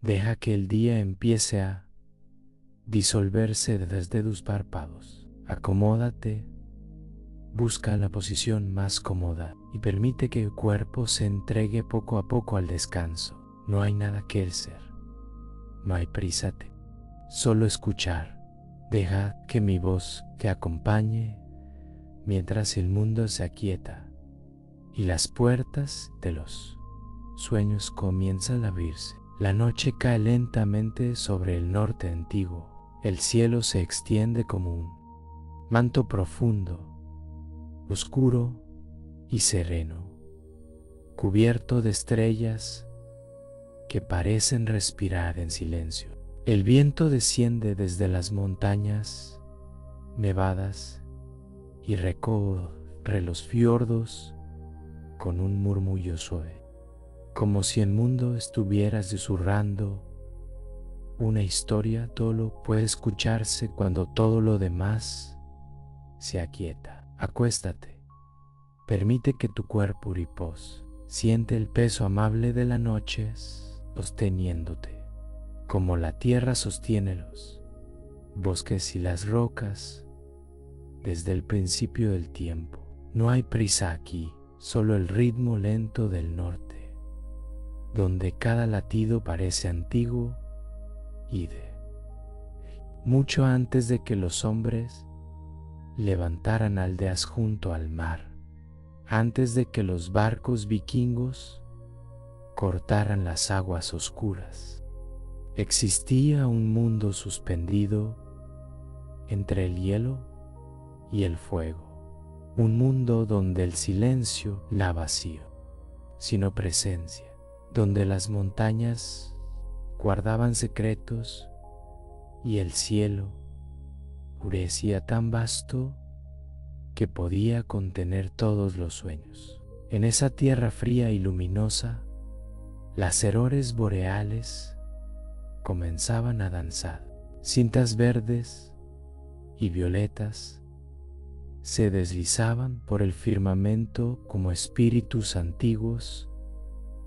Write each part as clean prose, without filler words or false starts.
Deja que el día empiece a disolverse desde tus párpados. Acomódate, busca la posición más cómoda y permite que el cuerpo se entregue poco a poco al descanso. No hay nada que hacer, no hay prisa, solo escuchar. Deja que mi voz te acompañe mientras el mundo se aquieta y las puertas de los sueños comienzan a abrirse. La noche cae lentamente sobre el norte antiguo. El cielo se extiende como un manto profundo, oscuro y sereno, cubierto de estrellas que parecen respirar en silencio. El viento desciende desde las montañas nevadas y recorre los fiordos con un murmullo suave, como si el mundo estuviera susurrando una historia. Todo puede escucharse cuando todo lo demás se aquieta. Acuéstate, permite que tu cuerpo repose, siente el peso amable de la noche sosteniéndote, como la tierra sostiene los bosques y las rocas desde el principio del tiempo. No hay prisa aquí, solo el ritmo lento del norte, donde cada latido parece antiguo y de mucho antes de que los hombres levantaran aldeas junto al mar, antes de que los barcos vikingos cortaran las aguas oscuras. Existía un mundo suspendido entre el hielo y el fuego, un mundo donde el silencio la vacío, sino presencia, donde las montañas guardaban secretos y el cielo parecía tan vasto que podía contener todos los sueños. En esa tierra fría y luminosa, las aurores boreales comenzaban a danzar. Cintas verdes y violetas se deslizaban por el firmamento como espíritus antiguos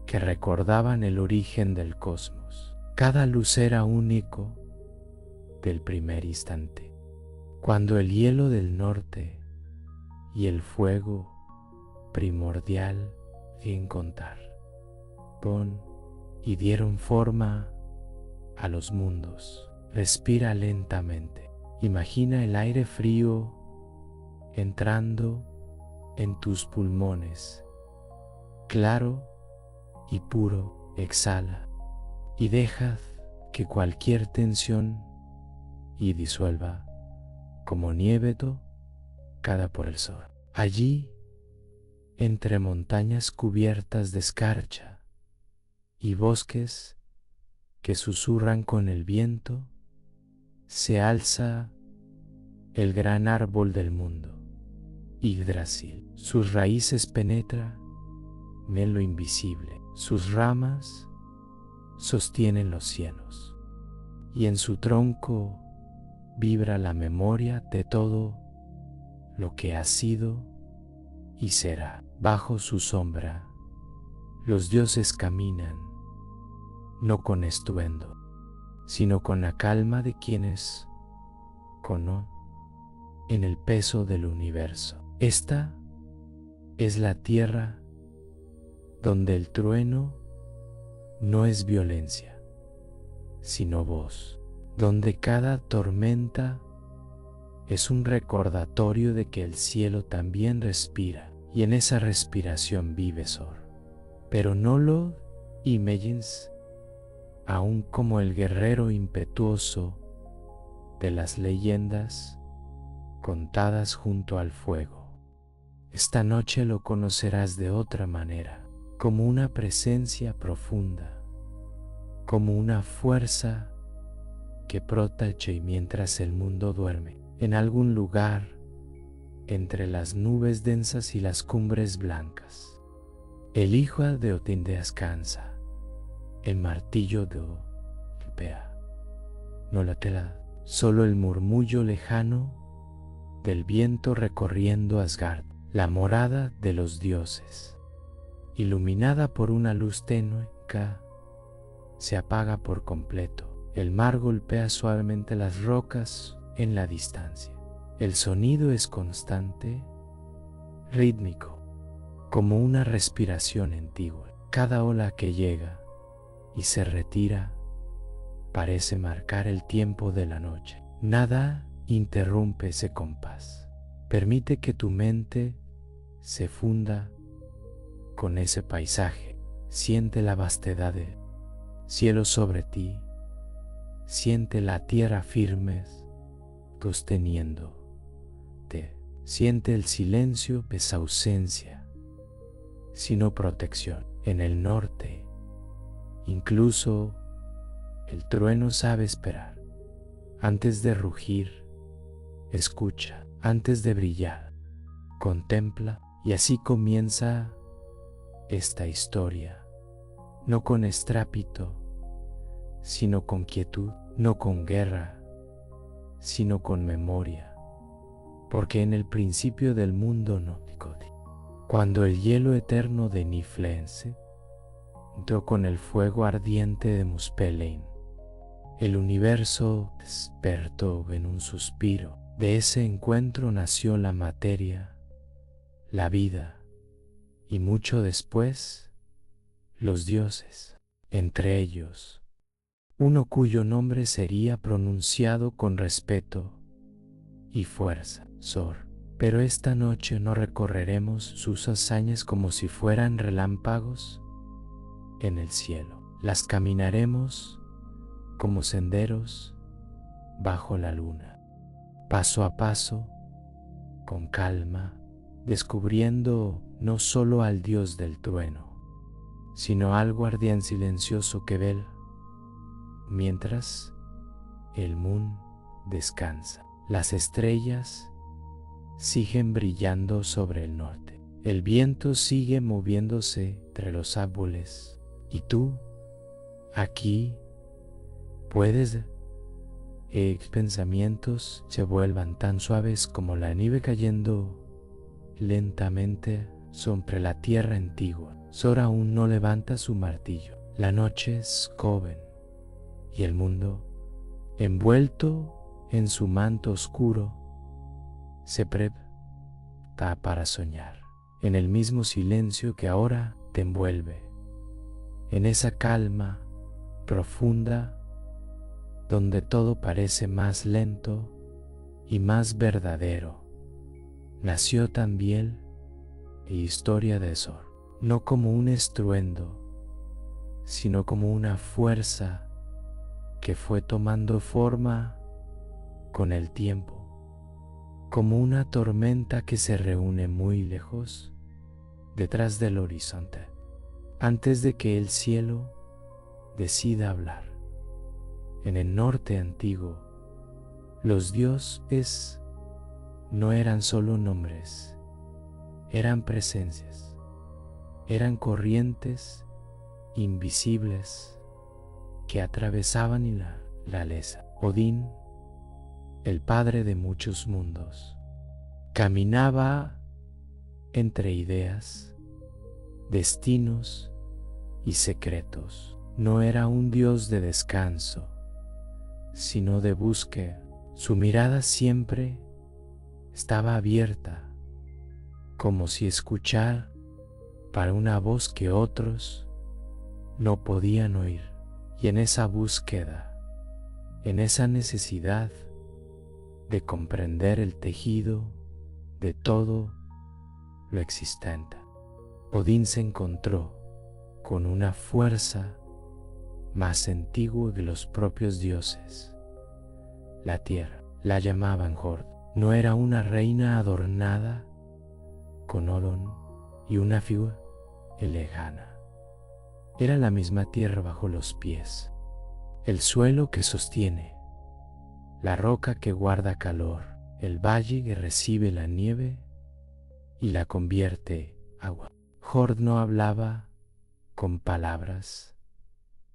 que recordaban el origen del cosmos. Cada luz era único del primer instante, cuando el hielo del norte y el fuego primordial sin contar y dieron forma a los mundos. Respira lentamente. Imagina el aire frío entrando en tus pulmones. Claro y puro, exhala y deja que cualquier tensión y disuelva como nieve cada por el sol. Allí, entre montañas cubiertas de escarcha y bosques que susurran con el viento, se alza el gran árbol del mundo, Yggdrasil. Sus raíces penetran en lo invisible, sus ramas sostienen los cielos, y en su tronco vibra la memoria de todo lo que ha sido y será. Bajo su sombra, los dioses caminan, no con estruendo, sino con la calma de quienes conocen en el peso del universo. Esta es la tierra donde el trueno no es violencia, sino voz, donde cada tormenta es un recordatorio de que el cielo también respira, y en esa respiración vive Sor. Pero no lo imagines aún como el guerrero impetuoso de las leyendas contadas junto al fuego. Esta noche lo conocerás de otra manera, como una presencia profunda, como una fuerza que protege mientras el mundo duerme, en algún lugar entre las nubes densas y las cumbres blancas. El hijo de Odín descansa, el martillo de golpea, no la tela, solo el murmullo lejano del viento recorriendo Asgard, la morada de los dioses, iluminada por una luz tenue se apaga por completo. El mar golpea suavemente las rocas en la distancia. El sonido es constante, rítmico, como una respiración antigua. Cada ola que llega y se retira parece marcar el tiempo de la noche. Nada interrumpe ese compás. Permite que tu mente se funda con ese paisaje. Siente la vastedad del cielo sobre ti. Siente la tierra firme sosteniéndote. Siente el silencio de esa ausencia, sino protección. En el norte, incluso el trueno sabe esperar. Antes de rugir, escucha. Antes de brillar, contempla. Y así comienza esta historia, no con estrépito, sino con quietud, no con guerra, sino con memoria, porque en el principio del mundo nórdico, cuando el hielo eterno de Niflheim entró con el fuego ardiente de Muspelheim, el universo despertó en un suspiro. De ese encuentro nació la materia, la vida, y mucho después, los dioses, entre ellos, uno cuyo nombre sería pronunciado con respeto y fuerza, Sor. Pero esta noche no recorreremos sus hazañas como si fueran relámpagos en el cielo. Las caminaremos como senderos bajo la luna, paso a paso, con calma, descubriendo no solo al dios del trueno, sino al guardián silencioso que vela mientras el moon descansa. Las estrellas siguen brillando sobre el norte. El viento sigue moviéndose entre los árboles y tú, aquí, puedes pensamientos se vuelvan tan suaves como la nieve cayendo lentamente sobre la tierra antigua. Sor aún no levanta su martillo. La noche es joven y el mundo, envuelto en su manto oscuro, se prepara para soñar en el mismo silencio que ahora te envuelve, en esa calma profunda donde todo parece más lento y más verdadero. Nació también la historia de Sor, no como un estruendo, sino como una fuerza que fue tomando forma con el tiempo, como una tormenta que se reúne muy lejos, detrás del horizonte, antes de que el cielo decida hablar. En el norte antiguo, los dioses no eran solo nombres, eran presencias, eran corrientes invisibles que atravesaban la lesa. Odín, el padre de muchos mundos, caminaba entre ideas, destinos y secretos. No era un dios de descanso, sino de búsqueda. Su mirada siempre estaba abierta, como si escuchara para una voz que otros no podían oír. Y en esa búsqueda, en esa necesidad de comprender el tejido de todo lo existente, Odín se encontró con una fuerza más antigua que los propios dioses. La tierra la llamaban Jord. No era una reina adornada con Odón y una figura lejana. Era la misma tierra bajo los pies, el suelo que sostiene, la roca que guarda calor, el valle que recibe la nieve y la convierte en agua. Jord no hablaba con palabras,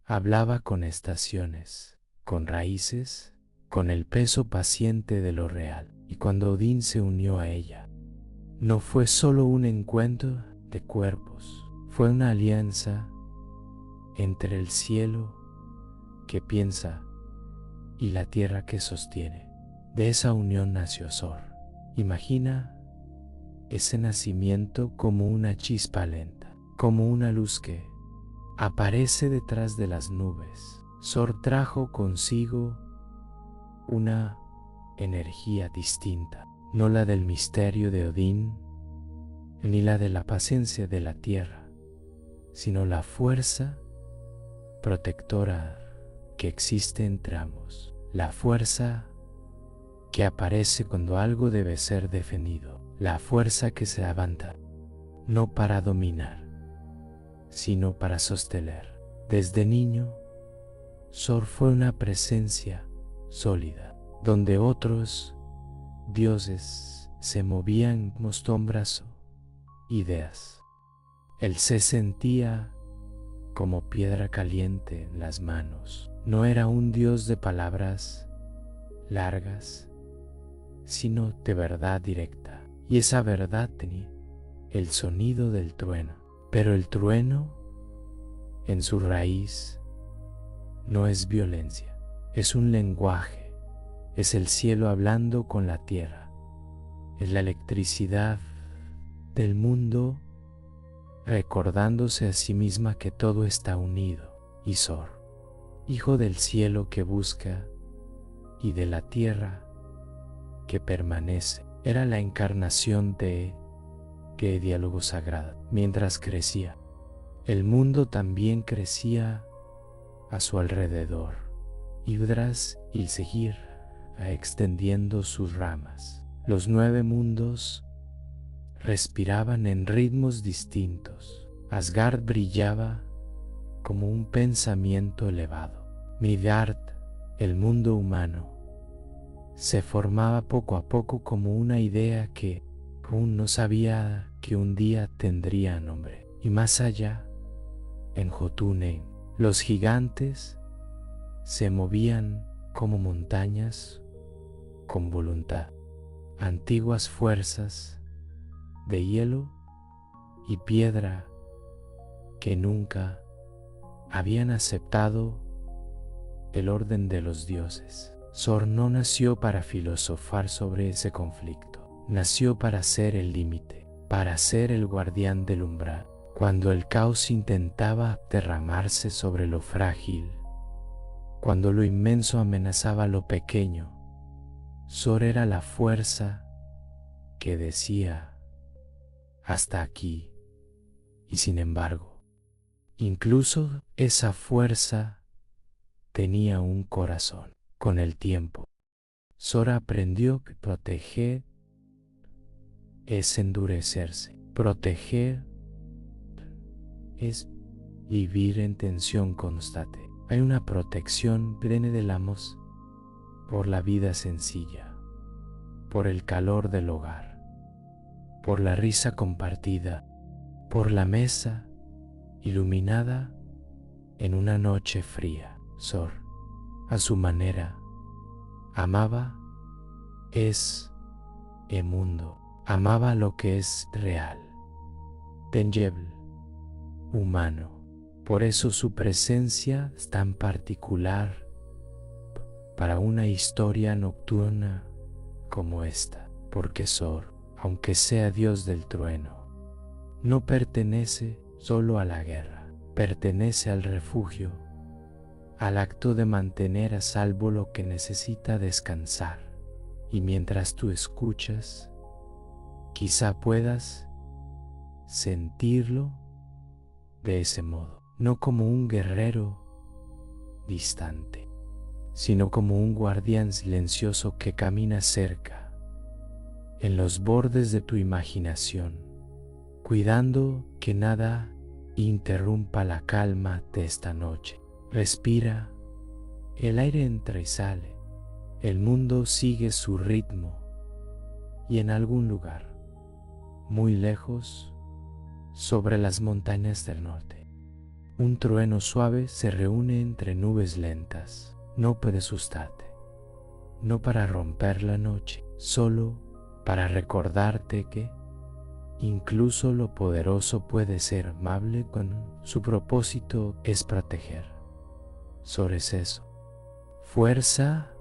hablaba con estaciones, con raíces, con el peso paciente de lo real. Y cuando Odín se unió a ella, no fue solo un encuentro de cuerpos, fue una alianza entre el cielo que piensa y la tierra que sostiene. De esa unión nació Sor. Imagina ese nacimiento como una chispa lenta, como una luz que aparece detrás de las nubes. Sor trajo consigo una energía distinta, no la del misterio de Odín, ni la de la paciencia de la tierra, sino la fuerza protectora que existe entre ambos, la fuerza que aparece cuando algo debe ser defendido, la fuerza que se levanta, no para dominar, sino para sostener. Desde niño, Sor fue una presencia sólida, donde otros dioses se movían como sombras, ideas. Él se sentía como piedra caliente en las manos. No era un dios de palabras largas, sino de verdad directa. Y esa verdad tenía el sonido del trueno. Pero el trueno, en su raíz, no es violencia, es un lenguaje, es el cielo hablando con la tierra, es la electricidad del mundo recordándose a sí misma que todo está unido. Y Sor, hijo del cielo que busca y de la tierra que permanece, era la encarnación de diálogo sagrado. Mientras crecía, el mundo también crecía a su alrededor, y tras y seguir extendiendo sus ramas. Los 9 mundos respiraban en ritmos distintos. Asgard brillaba como un pensamiento elevado. Midgard, el mundo humano, se formaba poco a poco como una idea que aún no sabía que un día tendría nombre. Y más allá, en Jotunheim, los gigantes se movían como montañas con voluntad. Antiguas fuerzas de hielo y piedra que nunca habían aceptado el orden de los dioses. Sor no nació para filosofar sobre ese conflicto, nació para ser el límite, para ser el guardián del umbral. Cuando el caos intentaba derramarse sobre lo frágil, cuando lo inmenso amenazaba lo pequeño, Sor era la fuerza que decía hasta aquí. Y sin embargo, incluso esa fuerza tenía un corazón. Con el tiempo, Sor aprendió que proteger es endurecerse. Proteger es vivir en tensión constante. Hay una protección plena del amor por la vida sencilla, por el calor del hogar, por la risa compartida, por la mesa iluminada en una noche fría. Sor, a su manera, amaba el mundo, amaba lo que es real, tangible, humano. Por eso su presencia es tan particular para una historia nocturna como esta, porque Sor, aunque sea dios del trueno, no pertenece solo a la guerra, pertenece al refugio, al acto de mantener a salvo lo que necesita descansar. Y mientras tú escuchas, quizá puedas sentirlo de ese modo, no como un guerrero distante, sino como un guardián silencioso que camina cerca, en los bordes de tu imaginación, cuidando que nada interrumpa la calma de esta noche. Respira, el aire entra y sale, el mundo sigue su ritmo, y en algún lugar, muy lejos, sobre las montañas del norte, un trueno suave se reúne entre nubes lentas. No puede asustarte, no para romper la noche, solo para recordarte que incluso lo poderoso puede ser amable cuando su propósito es proteger. Sor es eso. Fuerza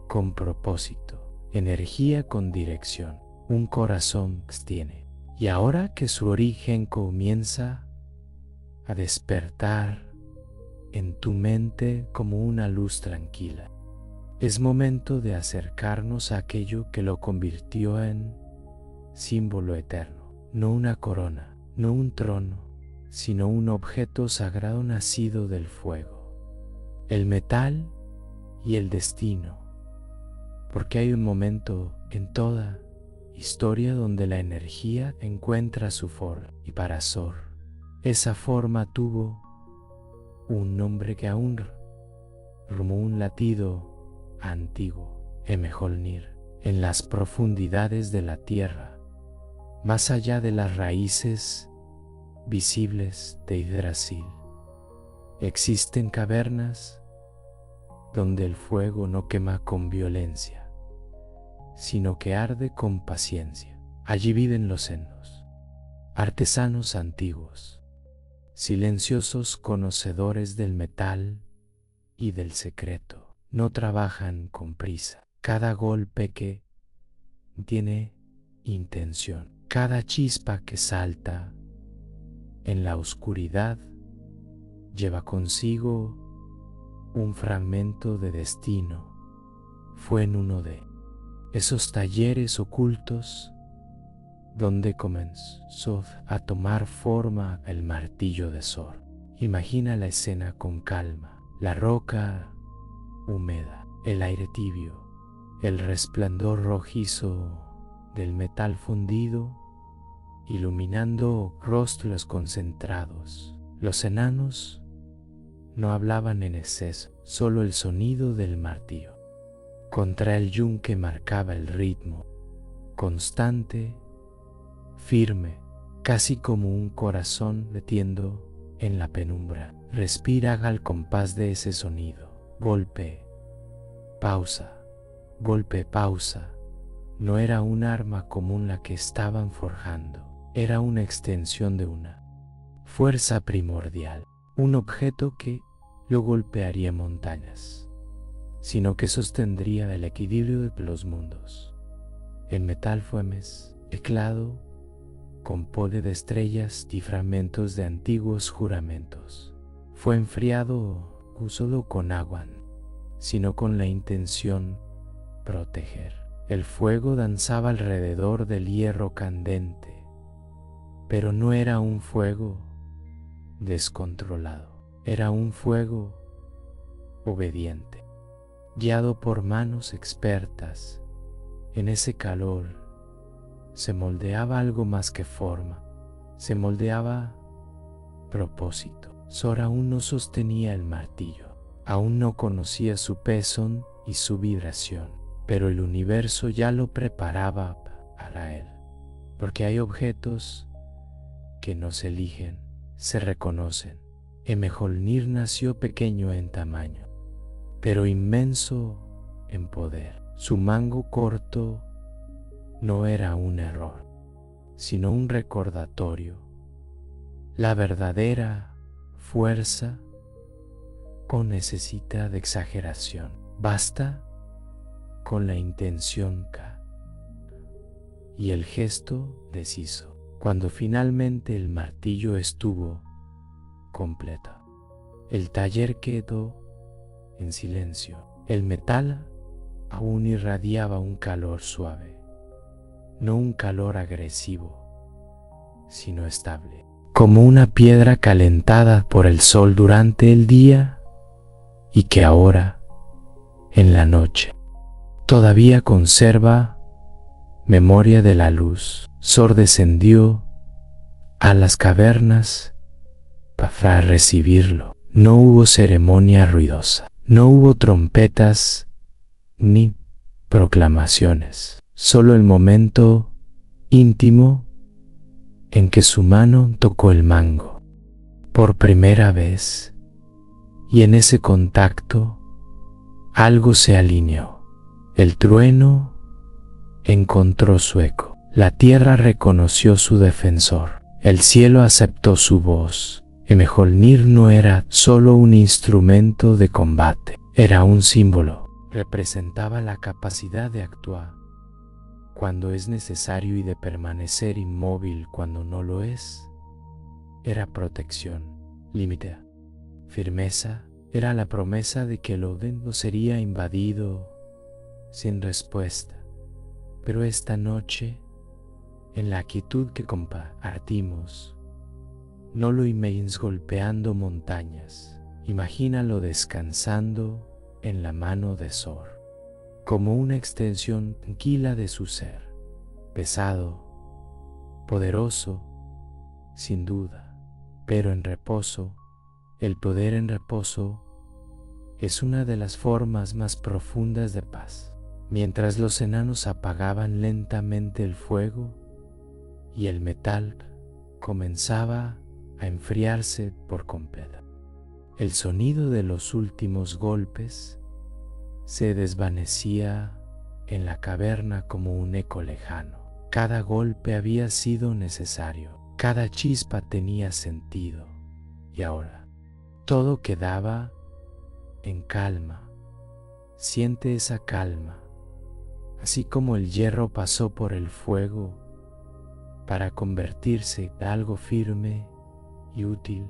con propósito, energía con dirección, un corazón que tiene. Y ahora que su origen comienza a despertar en tu mente como una luz tranquila, es momento de acercarnos a aquello que lo convirtió en símbolo eterno. No una corona, no un trono, sino un objeto sagrado nacido del fuego, el metal y el destino. Porque hay un momento en toda historia donde la energía encuentra su forma, y para Sor, esa forma tuvo un nombre que aún como un latido antiguo, Emejolnir, en las profundidades de la tierra, más allá de las raíces visibles de Yggdrasil. Existen cavernas donde el fuego no quema con violencia, sino que arde con paciencia. Allí viven los Ennos, artesanos antiguos, silenciosos conocedores del metal y del secreto. No trabajan con prisa. Cada golpe que tiene intención, cada chispa que salta en la oscuridad lleva consigo un fragmento de destino. Fue en uno de esos talleres ocultos donde comenzó a tomar forma el martillo de Sor. Imagina la escena con calma, la roca húmeda, el aire tibio, el resplandor rojizo del metal fundido, iluminando rostros concentrados. Los enanos no hablaban en exceso, solo el sonido del martillo contra el yunque marcaba el ritmo, constante, firme, casi como un corazón latiendo en la penumbra. Respira al compás de ese sonido. Golpe, pausa, golpe, pausa. No era un arma común la que estaban forjando, era una extensión de una fuerza primordial, un objeto que no golpearía montañas, sino que sostendría el equilibrio de los mundos. El metal fue mezclado con polvo de estrellas y fragmentos de antiguos juramentos. Fue enfriado no solo con agua, sino con la intención de proteger. El fuego danzaba alrededor del hierro candente, pero no era un fuego descontrolado, era un fuego obediente, guiado por manos expertas. En ese calor se moldeaba algo más que forma, se moldeaba propósito. Sor aún no sostenía el martillo, aún no conocía su peso y su vibración, pero el universo ya lo preparaba para él, porque hay objetos que no se eligen, se reconocen. Emejolnir nació pequeño en tamaño, pero inmenso en poder. Su mango corto no era un error, sino un recordatorio. La verdadera fuerza no necesita de exageración, basta con la intención y el gesto deciso. Cuando finalmente el martillo estuvo completo, el taller quedó en silencio. El metal aún irradiaba un calor suave, no un calor agresivo, sino estable, como una piedra calentada por el sol durante el día y que ahora, en la noche, todavía conserva memoria de la luz. Sor descendió a las cavernas para recibirlo. No hubo ceremonia ruidosa, no hubo trompetas ni proclamaciones, solo el momento íntimo en que su mano tocó el mango por primera vez, y en ese contacto algo se alineó. El trueno encontró su eco, la tierra reconoció su defensor, el cielo aceptó su voz, Mjolnir no era solo un instrumento de combate, era un símbolo. Representaba la capacidad de actuar cuando es necesario y de permanecer inmóvil cuando no lo es. Era protección, límite, firmeza. Era la promesa de que el Odin no sería invadido sin respuesta. Pero esta noche, en la quietud que compartimos, no lo imagines golpeando montañas. Imagínalo descansando en la mano de Thor, como una extensión tranquila de su ser, pesado, poderoso, sin duda, pero en reposo. El poder en reposo es una de las formas más profundas de paz. Mientras los enanos apagaban lentamente el fuego y el metal comenzaba a enfriarse por completo, el sonido de los últimos golpes se desvanecía en la caverna como un eco lejano. Cada golpe había sido necesario, cada chispa tenía sentido, y ahora todo quedaba en calma. Siente esa calma, así como el hierro pasó por el fuego para convertirse en algo firme y útil.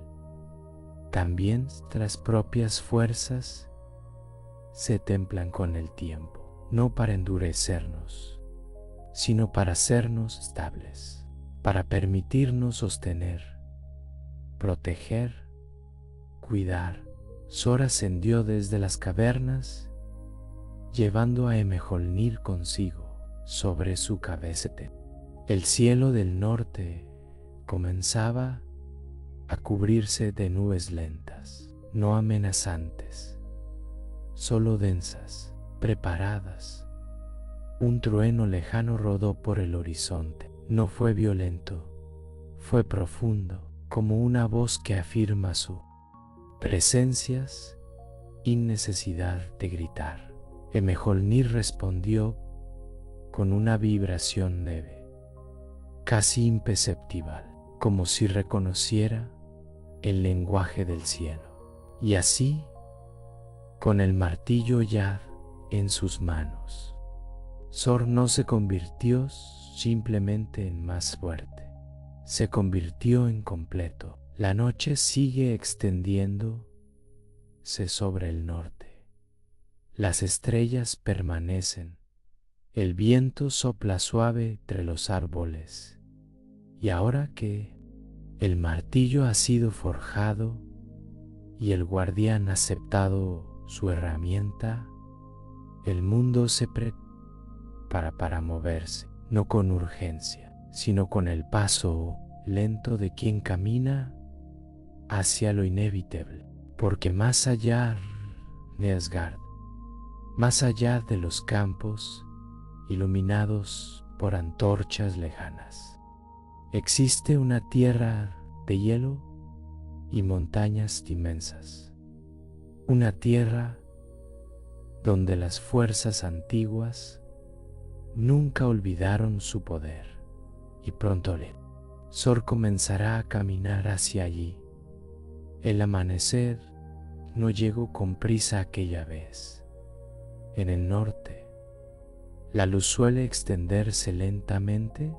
También nuestras propias fuerzas se templan con el tiempo, no para endurecernos, sino para hacernos estables, para permitirnos sostener, proteger, cuidar. Thor ascendió desde las cavernas, llevando a Mjolnir consigo sobre su cabeza. El cielo del norte comenzaba a cubrirse de nubes lentas, no amenazantes, solo densas, preparadas. Un trueno lejano rodó por el horizonte. No fue violento, fue profundo, como una voz que afirma su presencia sin necesidad de gritar. Mjolnir respondió con una vibración leve, casi imperceptible, como si reconociera el lenguaje del cielo. Y así, con el martillo ya en sus manos, Thor no se convirtió simplemente en más fuerte, se convirtió en completo. La noche sigue extendiéndose sobre el norte. Las estrellas permanecen. El viento sopla suave entre los árboles. Y ahora que el martillo ha sido forjado y el guardián ha aceptado su herramienta, el mundo se prepara para moverse, no con urgencia, sino con el paso lento de quien camina hacia lo inevitable. Porque más allá de Asgard, más allá de los campos iluminados por antorchas lejanas, existe una tierra de hielo y montañas inmensas, una tierra donde las fuerzas antiguas nunca olvidaron su poder. Y pronto Thor comenzará a caminar hacia allí. El amanecer no llegó con prisa aquella vez. En el norte, la luz suele extenderse lentamente,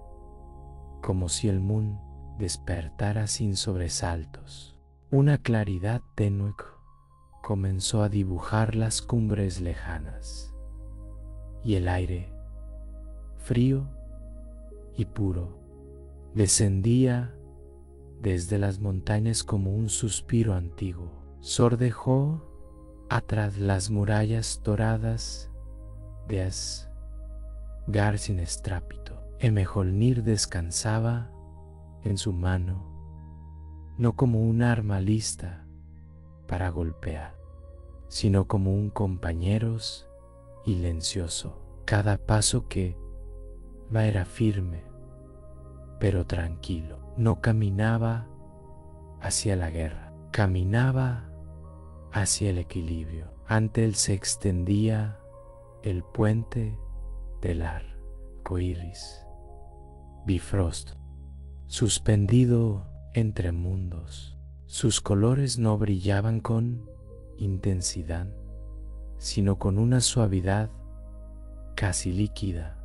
como si el mundo despertara sin sobresaltos. Una claridad tenue comenzó a dibujar las cumbres lejanas, y el aire, frío y puro, descendía desde las montañas como un suspiro antiguo. Thor dejó atrás las murallas doradas de Asgard sin estrépito. Mjolnir descansaba en su mano, no como un arma lista para golpear, sino como un compañero silencioso. Cada paso que va era firme, pero tranquilo. No caminaba hacia la guerra, caminaba hacia el equilibrio. Ante él se extendía el puente del arco iris, Bifrost, suspendido entre mundos. Sus colores no brillaban con intensidad, sino con una suavidad casi líquida,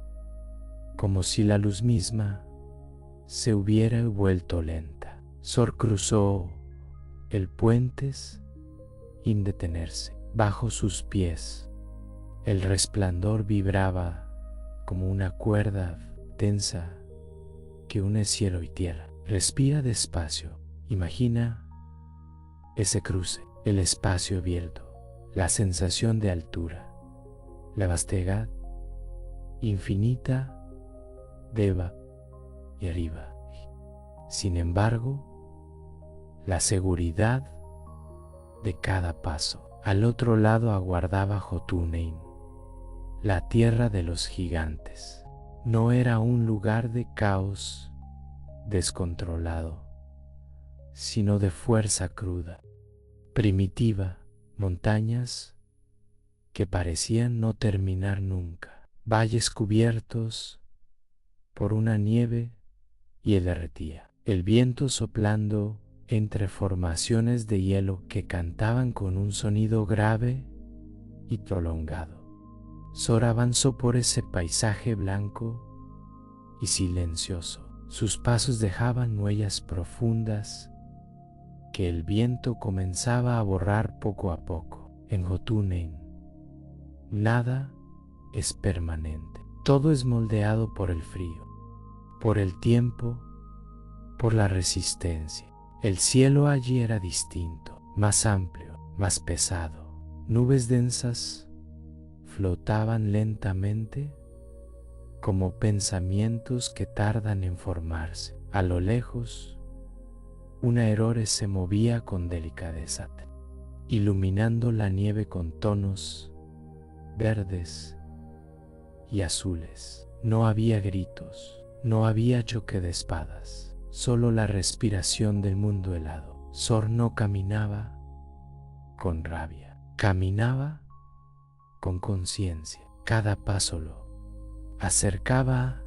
como si la luz misma se hubiera vuelto lenta. Sor cruzó el puente sin detenerse. Bajo sus pies, el resplandor vibraba como una cuerda tensa que une cielo y tierra. Respira despacio. Imagina ese cruce, el espacio abierto, la sensación de altura, la vastedad infinita de abajo y arriba. Sin embargo, la seguridad de cada paso. Al otro lado aguardaba Jotunheim, la tierra de los gigantes. No era un lugar de caos descontrolado, sino de fuerza cruda, primitiva, montañas que parecían no terminar nunca, valles cubiertos por una nieve y derretía, el viento soplando entre formaciones de hielo que cantaban con un sonido grave y prolongado. Sor avanzó por ese paisaje blanco y silencioso. Sus pasos dejaban huellas profundas que el viento comenzaba a borrar poco a poco. En Jotunheim, nada es permanente. Todo es moldeado por el frío, por el tiempo, por la resistencia. El cielo allí era distinto, más amplio, más pesado. Nubes densas flotaban lentamente como pensamientos que tardan en formarse. A lo lejos, una aurora se movía con delicadeza, iluminando la nieve con tonos verdes y azules. No había gritos, no había choque de espadas. Solo la respiración del mundo helado. Sor no caminaba con rabia, caminaba con conciencia. Cada paso lo acercaba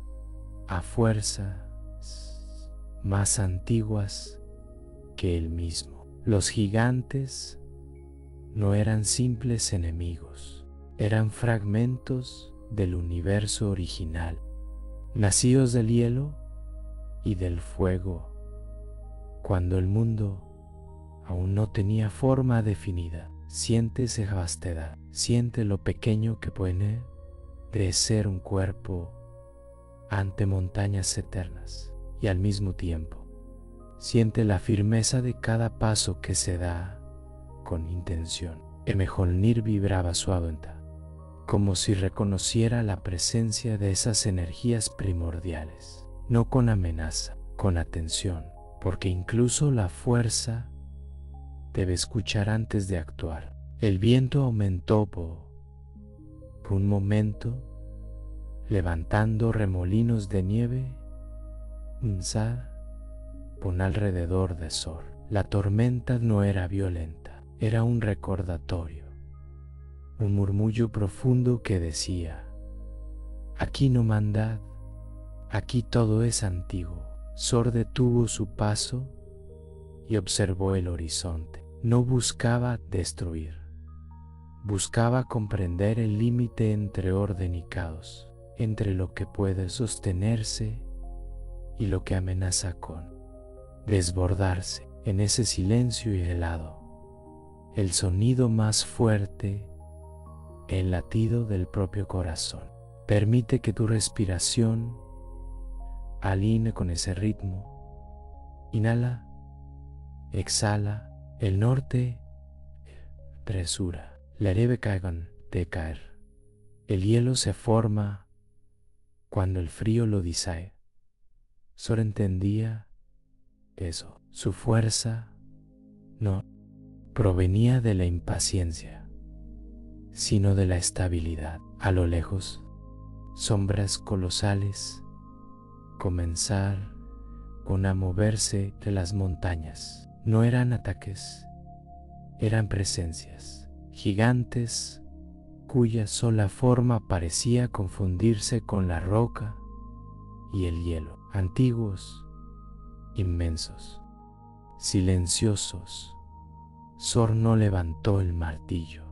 a fuerzas más antiguas que él mismo. Los gigantes no eran simples enemigos, eran fragmentos del universo original, nacidos del hielo y del fuego, cuando el mundo aún no tenía forma definida. Siente esa vastedad, siente lo pequeño que puede de ser un cuerpo ante montañas eternas, y al mismo tiempo siente la firmeza de cada paso que se da con intención. El Mjolnir vibraba suavemente, como si reconociera la presencia de esas energías primordiales. No con amenaza, con atención, porque incluso la fuerza debe escuchar antes de actuar. El viento aumentó por un momento, levantando remolinos de nieve por alrededor de Sor. La tormenta no era violenta, era un recordatorio, un murmullo profundo que decía: aquí no mandad. Aquí todo es antiguo. Sor detuvo su paso y observó el horizonte. No buscaba destruir, buscaba comprender el límite entre orden y caos, entre lo que puede sostenerse y lo que amenaza con desbordarse. En ese silencio y helado, el sonido más fuerte, el latido del propio corazón. Permite que tu respiración alinee con ese ritmo. Inhala, exhala. El norte presura. La nieve caigan de caer. El hielo se forma cuando el frío lo distrae. Sor entendía eso. Su fuerza no provenía de la impaciencia, sino de la estabilidad. A lo lejos, sombras colosales comenzaron a moverse de las montañas. No eran ataques, eran presencias, gigantes cuya sola forma parecía confundirse con la roca y el hielo, antiguos, inmensos, silenciosos. Sor no levantó el martillo,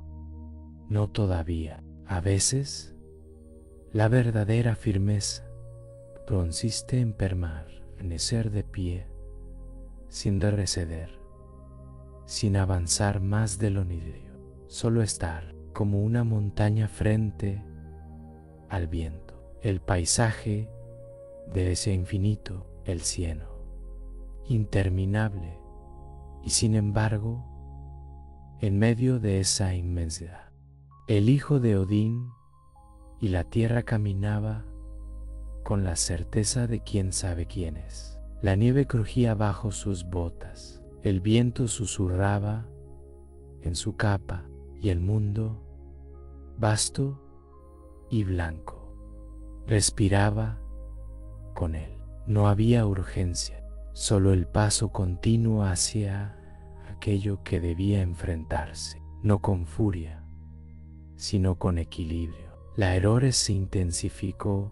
no todavía. A veces, la verdadera firmeza consiste en permanecer de pie, sin receder, sin avanzar más de lo necesario, solo estar como una montaña frente al viento, el paisaje de ese infinito, el cielo, interminable, y sin embargo, en medio de esa inmensidad, el hijo de Odín y la tierra caminaba con la certeza de quién sabe quién es. La nieve crujía bajo sus botas, el viento susurraba en su capa y el mundo, vasto y blanco, respiraba con él. No había urgencia, solo el paso continuo hacia aquello que debía enfrentarse, no con furia, sino con equilibrio. La errores se intensificó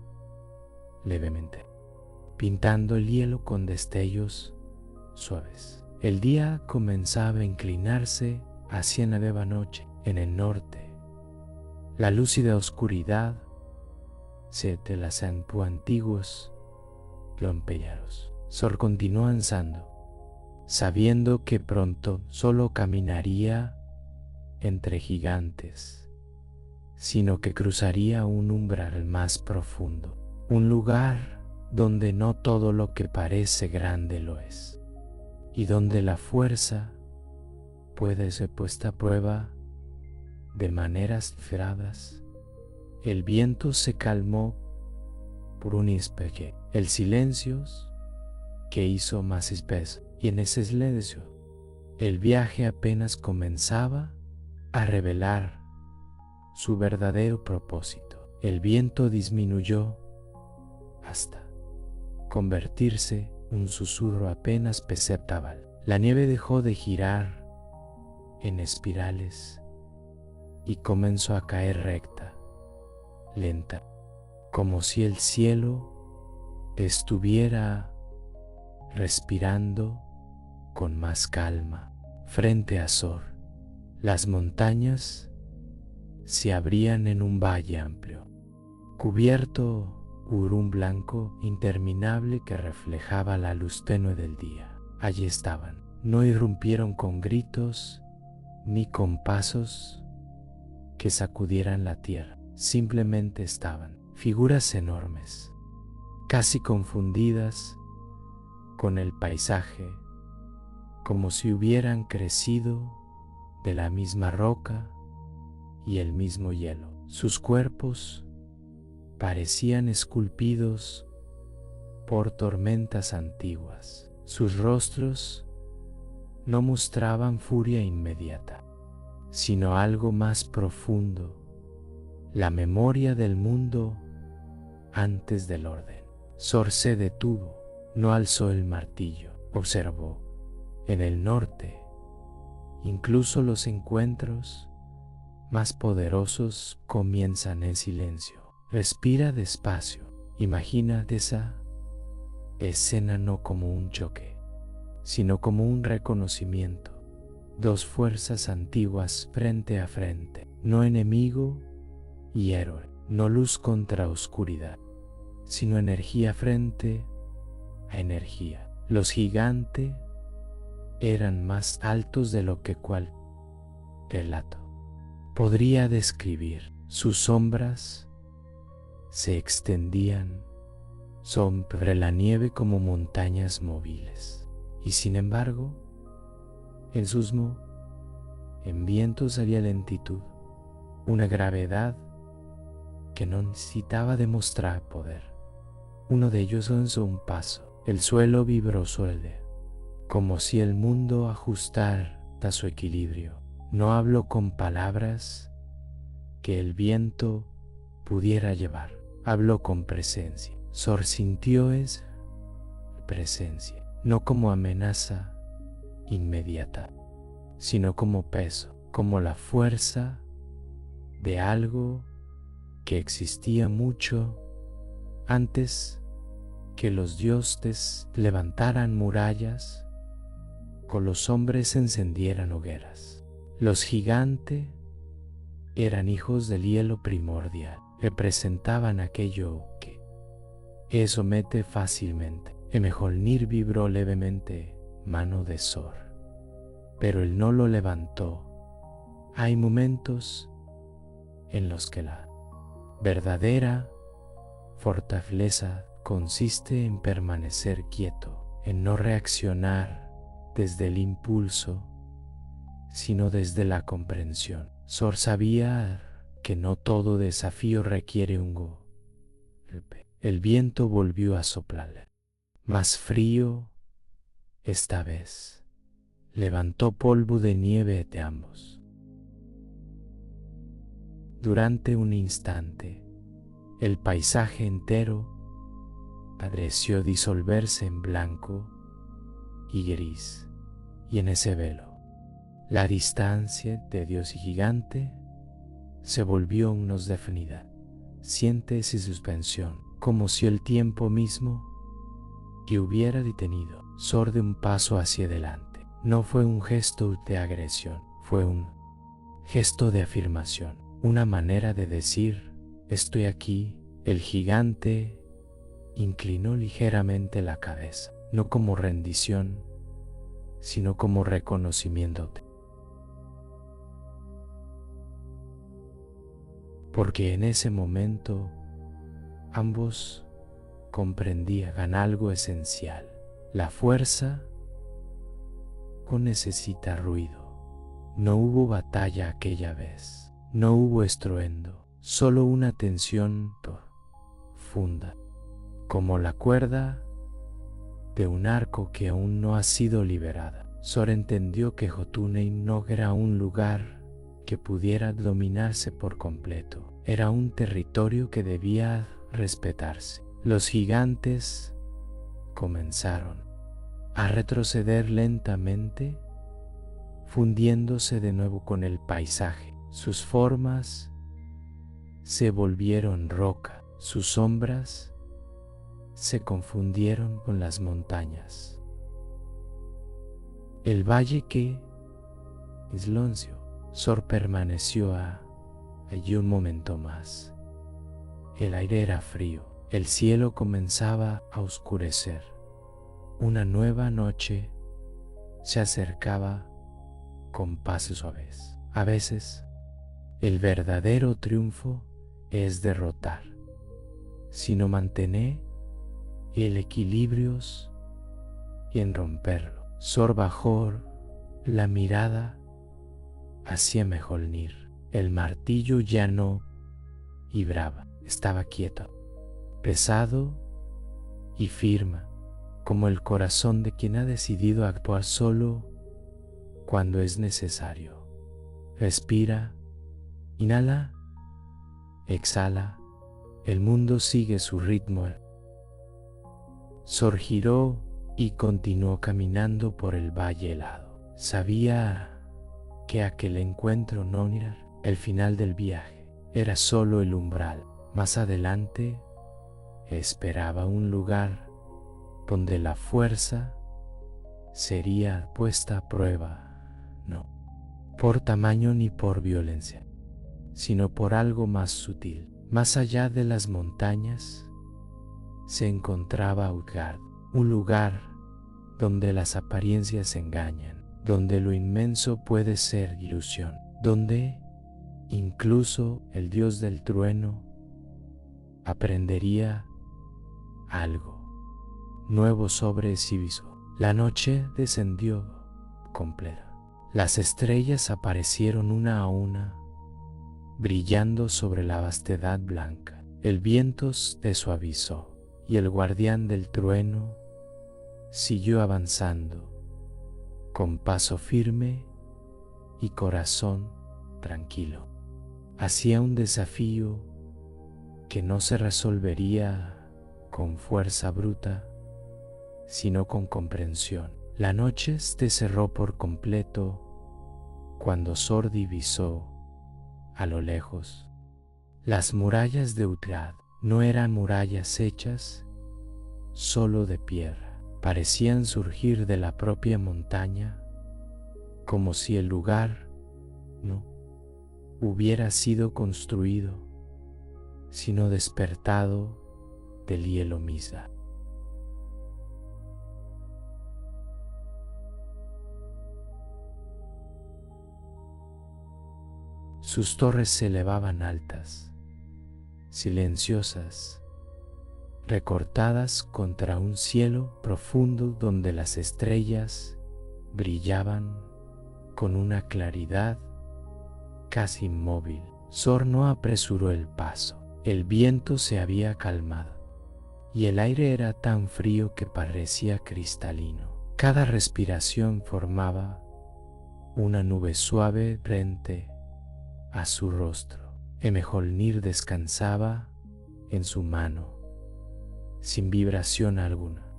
levemente, pintando el hielo con destellos suaves. El día comenzaba a inclinarse hacia una nueva noche en el norte. La lúcida oscuridad se de las antiguos lompellaros. Sor continuó avanzando, sabiendo que pronto solo caminaría entre gigantes, sino que cruzaría un umbral más profundo, un lugar donde no todo lo que parece grande lo es, y donde la fuerza puede ser puesta a prueba de maneras diferentes. El viento se calmó por un instante, el silencio que hizo más espeso, y en ese silencio el viaje apenas comenzaba a revelar su verdadero propósito. El viento disminuyó hasta convertirse en un susurro apenas perceptible. La nieve dejó de girar en espirales y comenzó a caer recta, lenta, como si el cielo estuviera respirando con más calma. Frente a Sor, las montañas se abrían en un valle amplio, cubierto por un blanco interminable que reflejaba la luz tenue del día. Allí estaban, no irrumpieron con gritos ni con pasos que sacudieran la tierra, simplemente estaban, figuras enormes, casi confundidas con el paisaje, como si hubieran crecido de la misma roca y el mismo hielo. Sus cuerpos parecían esculpidos por tormentas antiguas. Sus rostros no mostraban furia inmediata, sino algo más profundo, la memoria del mundo antes del orden. Sor se detuvo, no alzó el martillo, observó. En el norte, incluso los encuentros más poderosos comienzan en silencio. Respira despacio. Imagina esa escena no como un choque, sino como un reconocimiento. Dos fuerzas antiguas frente a frente, no enemigo y héroe, no luz contra oscuridad, sino energía frente a energía. Los gigantes eran más altos de lo que cual relato podría describir. Sus sombras se extendían sobre la nieve como montañas móviles, y sin embargo, en sus en vientos había lentitud, una gravedad que no necesitaba demostrar poder. Uno de ellos lanzó un paso, el suelo vibró suave, como si el mundo ajustara a su equilibrio. No habló con palabras que el viento pudiera llevar, habló con presencia. Sor sintió esa presencia, no como amenaza inmediata, sino como peso, como la fuerza de algo que existía mucho antes que los dioses levantaran murallas, con los hombres encendieran hogueras. Los gigantes eran hijos del hielo primordial, representaban aquello que somete fácilmente. Mjolnir vibró levemente, mano de Thor, pero él no lo levantó. Hay momentos en los que la verdadera fortaleza consiste en permanecer quieto, en no reaccionar desde el impulso, sino desde la comprensión. Thor sabía que no todo desafío requiere un golpe. El viento volvió a soplar, más frío esta vez. Levantó polvo de nieve de ambos. Durante un instante, el paisaje entero pareció disolverse en blanco y gris, y en ese velo, la distancia de Dios y gigante se volvió unos definida. Siente esa suspensión, como si el tiempo mismo que hubiera detenido. Thor de un paso hacia adelante. No fue un gesto de agresión, fue un gesto de afirmación, una manera de decir, estoy aquí. El gigante inclinó ligeramente la cabeza, no como rendición, sino como reconocimiento. Porque en ese momento ambos comprendían algo esencial. La fuerza no necesita ruido. No hubo batalla aquella vez. No hubo estruendo. Solo una tensión profunda, como la cuerda de un arco que aún no ha sido liberada. Thor entendió que Jotunheim no era un lugar que pudiera dominarse por completo. Era un territorio que debía respetarse. Los gigantes comenzaron a retroceder lentamente, fundiéndose de nuevo con el paisaje. Sus formas se volvieron roca, sus sombras se confundieron con las montañas. El valle que Sloncio, Thor permaneció allí un momento más. El aire era frío, el cielo comenzaba a oscurecer. Una nueva noche se acercaba con pasos suaves. A veces, el verdadero triunfo es derrotar, sino mantener el equilibrio y en romperlo. Thor bajó la mirada hacia Mjolnir. El martillo ya no vibraba, estaba quieto, pesado y firme, como el corazón de quien ha decidido actuar solo cuando es necesario. Respira, inhala, exhala, el mundo sigue su ritmo. Thor giró y continuó caminando por el valle helado. Sabía que aquel encuentro no era el final del viaje, era solo el umbral. Más adelante esperaba un lugar donde la fuerza sería puesta a prueba, no por tamaño ni por violencia, sino por algo más sutil. Más allá de las montañas se encontraba Utgard, un lugar donde las apariencias engañan, donde lo inmenso puede ser ilusión, donde incluso el dios del trueno aprendería algo nuevo sobre sí mismo. La noche descendió completa. Las estrellas aparecieron una a una, brillando sobre la vastedad blanca. El viento se suavizó y el guardián del trueno siguió avanzando con paso firme y corazón tranquilo hacia un desafío que no se resolvería con fuerza bruta, sino con comprensión. La noche se cerró por completo cuando Thor divisó a lo lejos las murallas de Utgard. No eran murallas hechas solo de piedra, parecían surgir de la propia montaña, como si el lugar no hubiera sido construido, sino despertado del hielo mismo. Sus torres se elevaban altas, silenciosas, recortadas contra un cielo profundo donde las estrellas brillaban con una claridad casi inmóvil. Sor no apresuró el paso. El viento se había calmado y el aire era tan frío que parecía cristalino. Cada respiración formaba una nube suave frente a su rostro. Mjolnir descansaba en su mano, sin vibración alguna,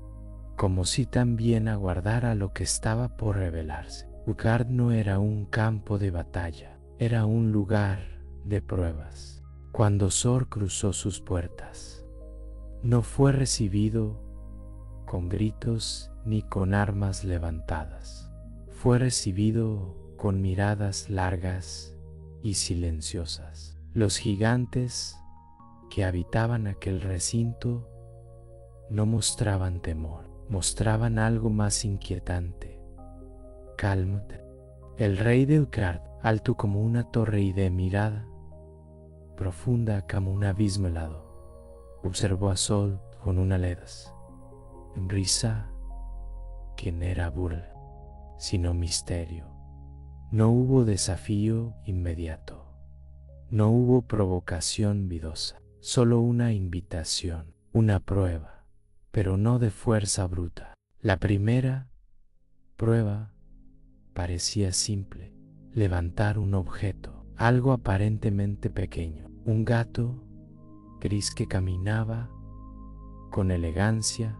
como si también aguardara lo que estaba por revelarse. Utgard no era un campo de batalla, era un lugar de pruebas. Cuando Sor cruzó sus puertas, no fue recibido con gritos ni con armas levantadas. Fue recibido con miradas largas y silenciosas. Los gigantes que habitaban aquel recinto no mostraban temor, mostraban algo más inquietante. Calmut, el rey de Utgard, alto como una torre y de mirada profunda como un abismo helado, observó a Sol con una ledas risa que no era burla, sino misterio. No hubo desafío inmediato, no hubo provocación vidosa, solo una invitación, una prueba, pero no de fuerza bruta. La primera prueba parecía simple: levantar un objeto, algo aparentemente pequeño, un gato gris que caminaba con elegancia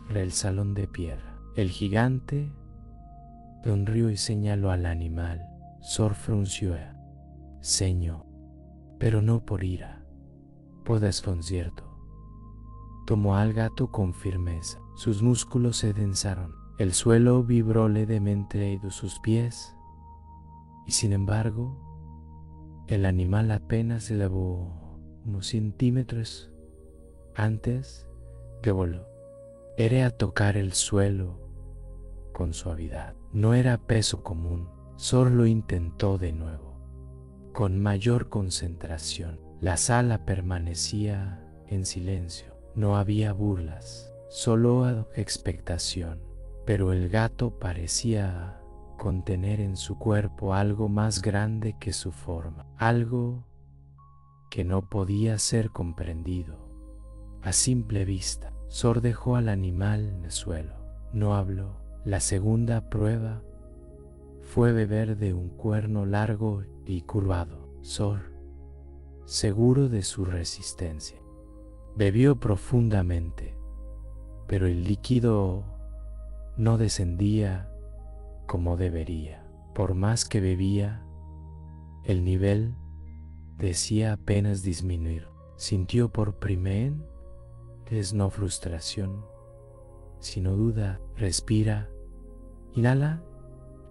por el salón de piedra. El gigante sonrió y señaló al animal. Sor frunció el ceño, pero no por ira, por desconcierto. Tomó al gato con firmeza. Sus músculos se tensaron. El suelo vibró levemente de sus pies y, sin embargo, el animal apenas se elevó unos centímetros antes que voló. Era a tocar el suelo con suavidad. No era peso común. Sor lo intentó de nuevo, con mayor concentración. La sala permanecía en silencio. No había burlas, solo expectación. Pero el gato parecía contener en su cuerpo algo más grande que su forma, algo que no podía ser comprendido a simple vista. Sor dejó al animal en el suelo. No habló. La segunda prueba fue beber de un cuerno largo y curvado. Sor, seguro de su resistencia, bebió profundamente, pero el líquido no descendía como debería. Por más que bebía, el nivel decía apenas disminuir. Sintió por primera vez no frustración, sino duda. Respira, inhala,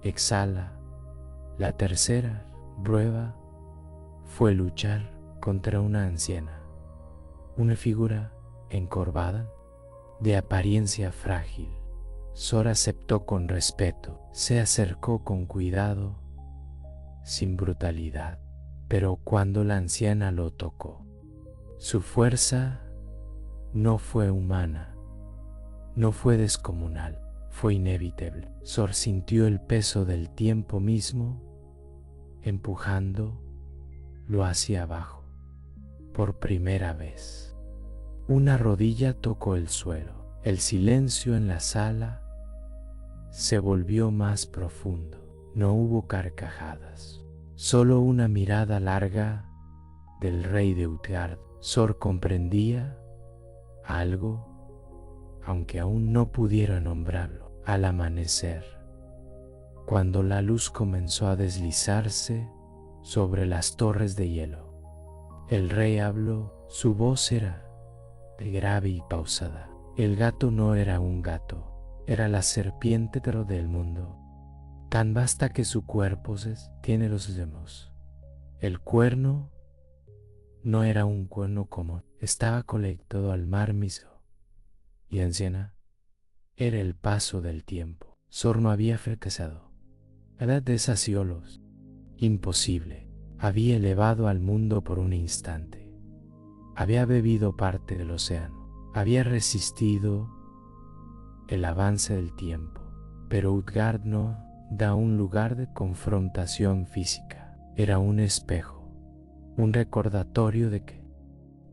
exhala. La tercera prueba fue luchar contra una anciana, una figura encorvada, de apariencia frágil. Sor aceptó con respeto, se acercó con cuidado, sin brutalidad. Pero cuando la anciana lo tocó, su fuerza no fue humana, no fue descomunal, fue inevitable. Sor sintió el peso del tiempo mismo empujándolo hacia abajo. Por primera vez, una rodilla tocó el suelo. El silencio en la sala se volvió más profundo. No hubo carcajadas, solo una mirada larga del rey de Utgard. Sor comprendía algo, aunque aún no pudiera nombrarlo. Al amanecer, cuando la luz comenzó a deslizarse sobre las torres de hielo, el rey habló. Su voz era grave y pausada. El gato no era un gato, era la serpiente del mundo, tan vasta que su cuerpo tiene los extremos. El cuerno no era un cuerno común, estaba conectado al mar mismo, y anciana era el paso del tiempo. Sor no había fracasado. Era desaciolos. Imposible. Había elevado al mundo por un instante. Había bebido parte del océano. Había resistido el avance del tiempo. Pero Utgard no da un lugar de confrontación física. Era un espejo, un recordatorio de que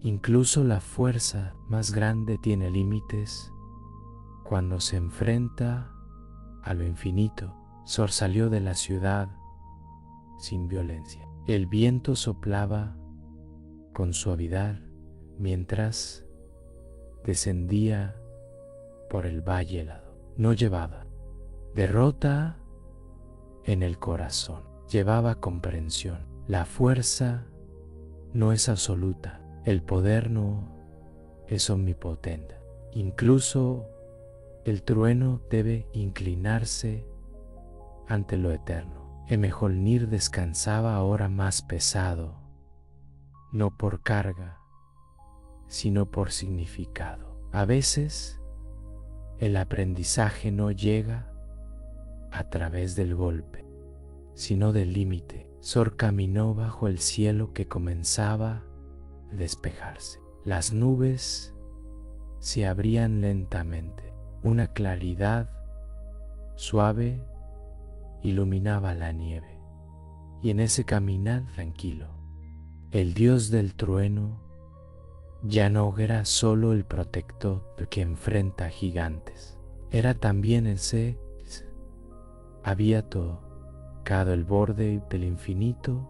incluso la fuerza más grande tiene límites. Cuando se enfrenta a lo infinito, Sor salió de la ciudad sin violencia. El viento soplaba con suavidad mientras descendía por el valle helado. No llevaba derrota en el corazón, llevaba comprensión. La fuerza no es absoluta, el poder no es omnipotente. Incluso el trueno debe inclinarse ante lo eterno. Mjolnir descansaba ahora más pesado, no por carga, sino por significado. A veces, el aprendizaje no llega a través del golpe, sino del límite. Sor caminó bajo el cielo que comenzaba a despejarse. Las nubes se abrían lentamente. Una claridad suave iluminaba la nieve. Y en ese caminar tranquilo, el dios del trueno ya no era solo el protector que enfrenta gigantes. Era también ese había tocado el borde del infinito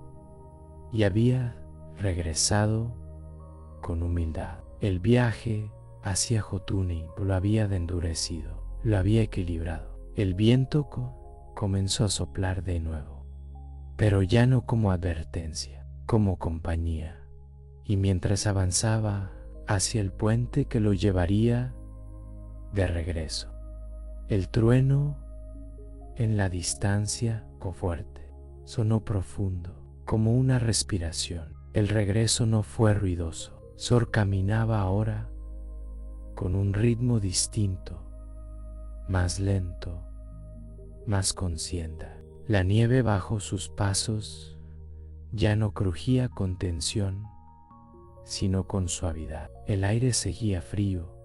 y había regresado con humildad. El viaje hacia Jotuni lo había endurecido, lo había equilibrado. El viento comenzó a soplar de nuevo, pero ya no como advertencia, como compañía. Y mientras avanzaba hacia el puente que lo llevaría de regreso, el trueno en la distancia fuerte sonó profundo, como una respiración. El regreso no fue ruidoso. Sor caminaba ahora con un ritmo distinto, más lento, más consciente. La nieve bajo sus pasos ya no crujía con tensión, sino con suavidad. El aire seguía frío,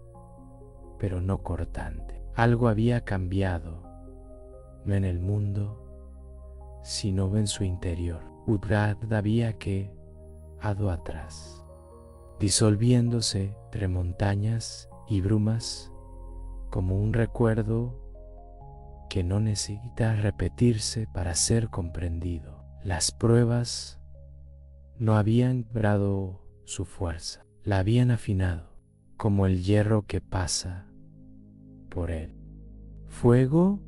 pero no cortante. Algo había cambiado, no en el mundo, sino en su interior. Utgard había quedado atrás, disolviéndose entre montañas y brumas como un recuerdo que no necesita repetirse para ser comprendido. Las pruebas no habían quebrado su fuerza, la habían afinado, como el hierro que pasa por el fuego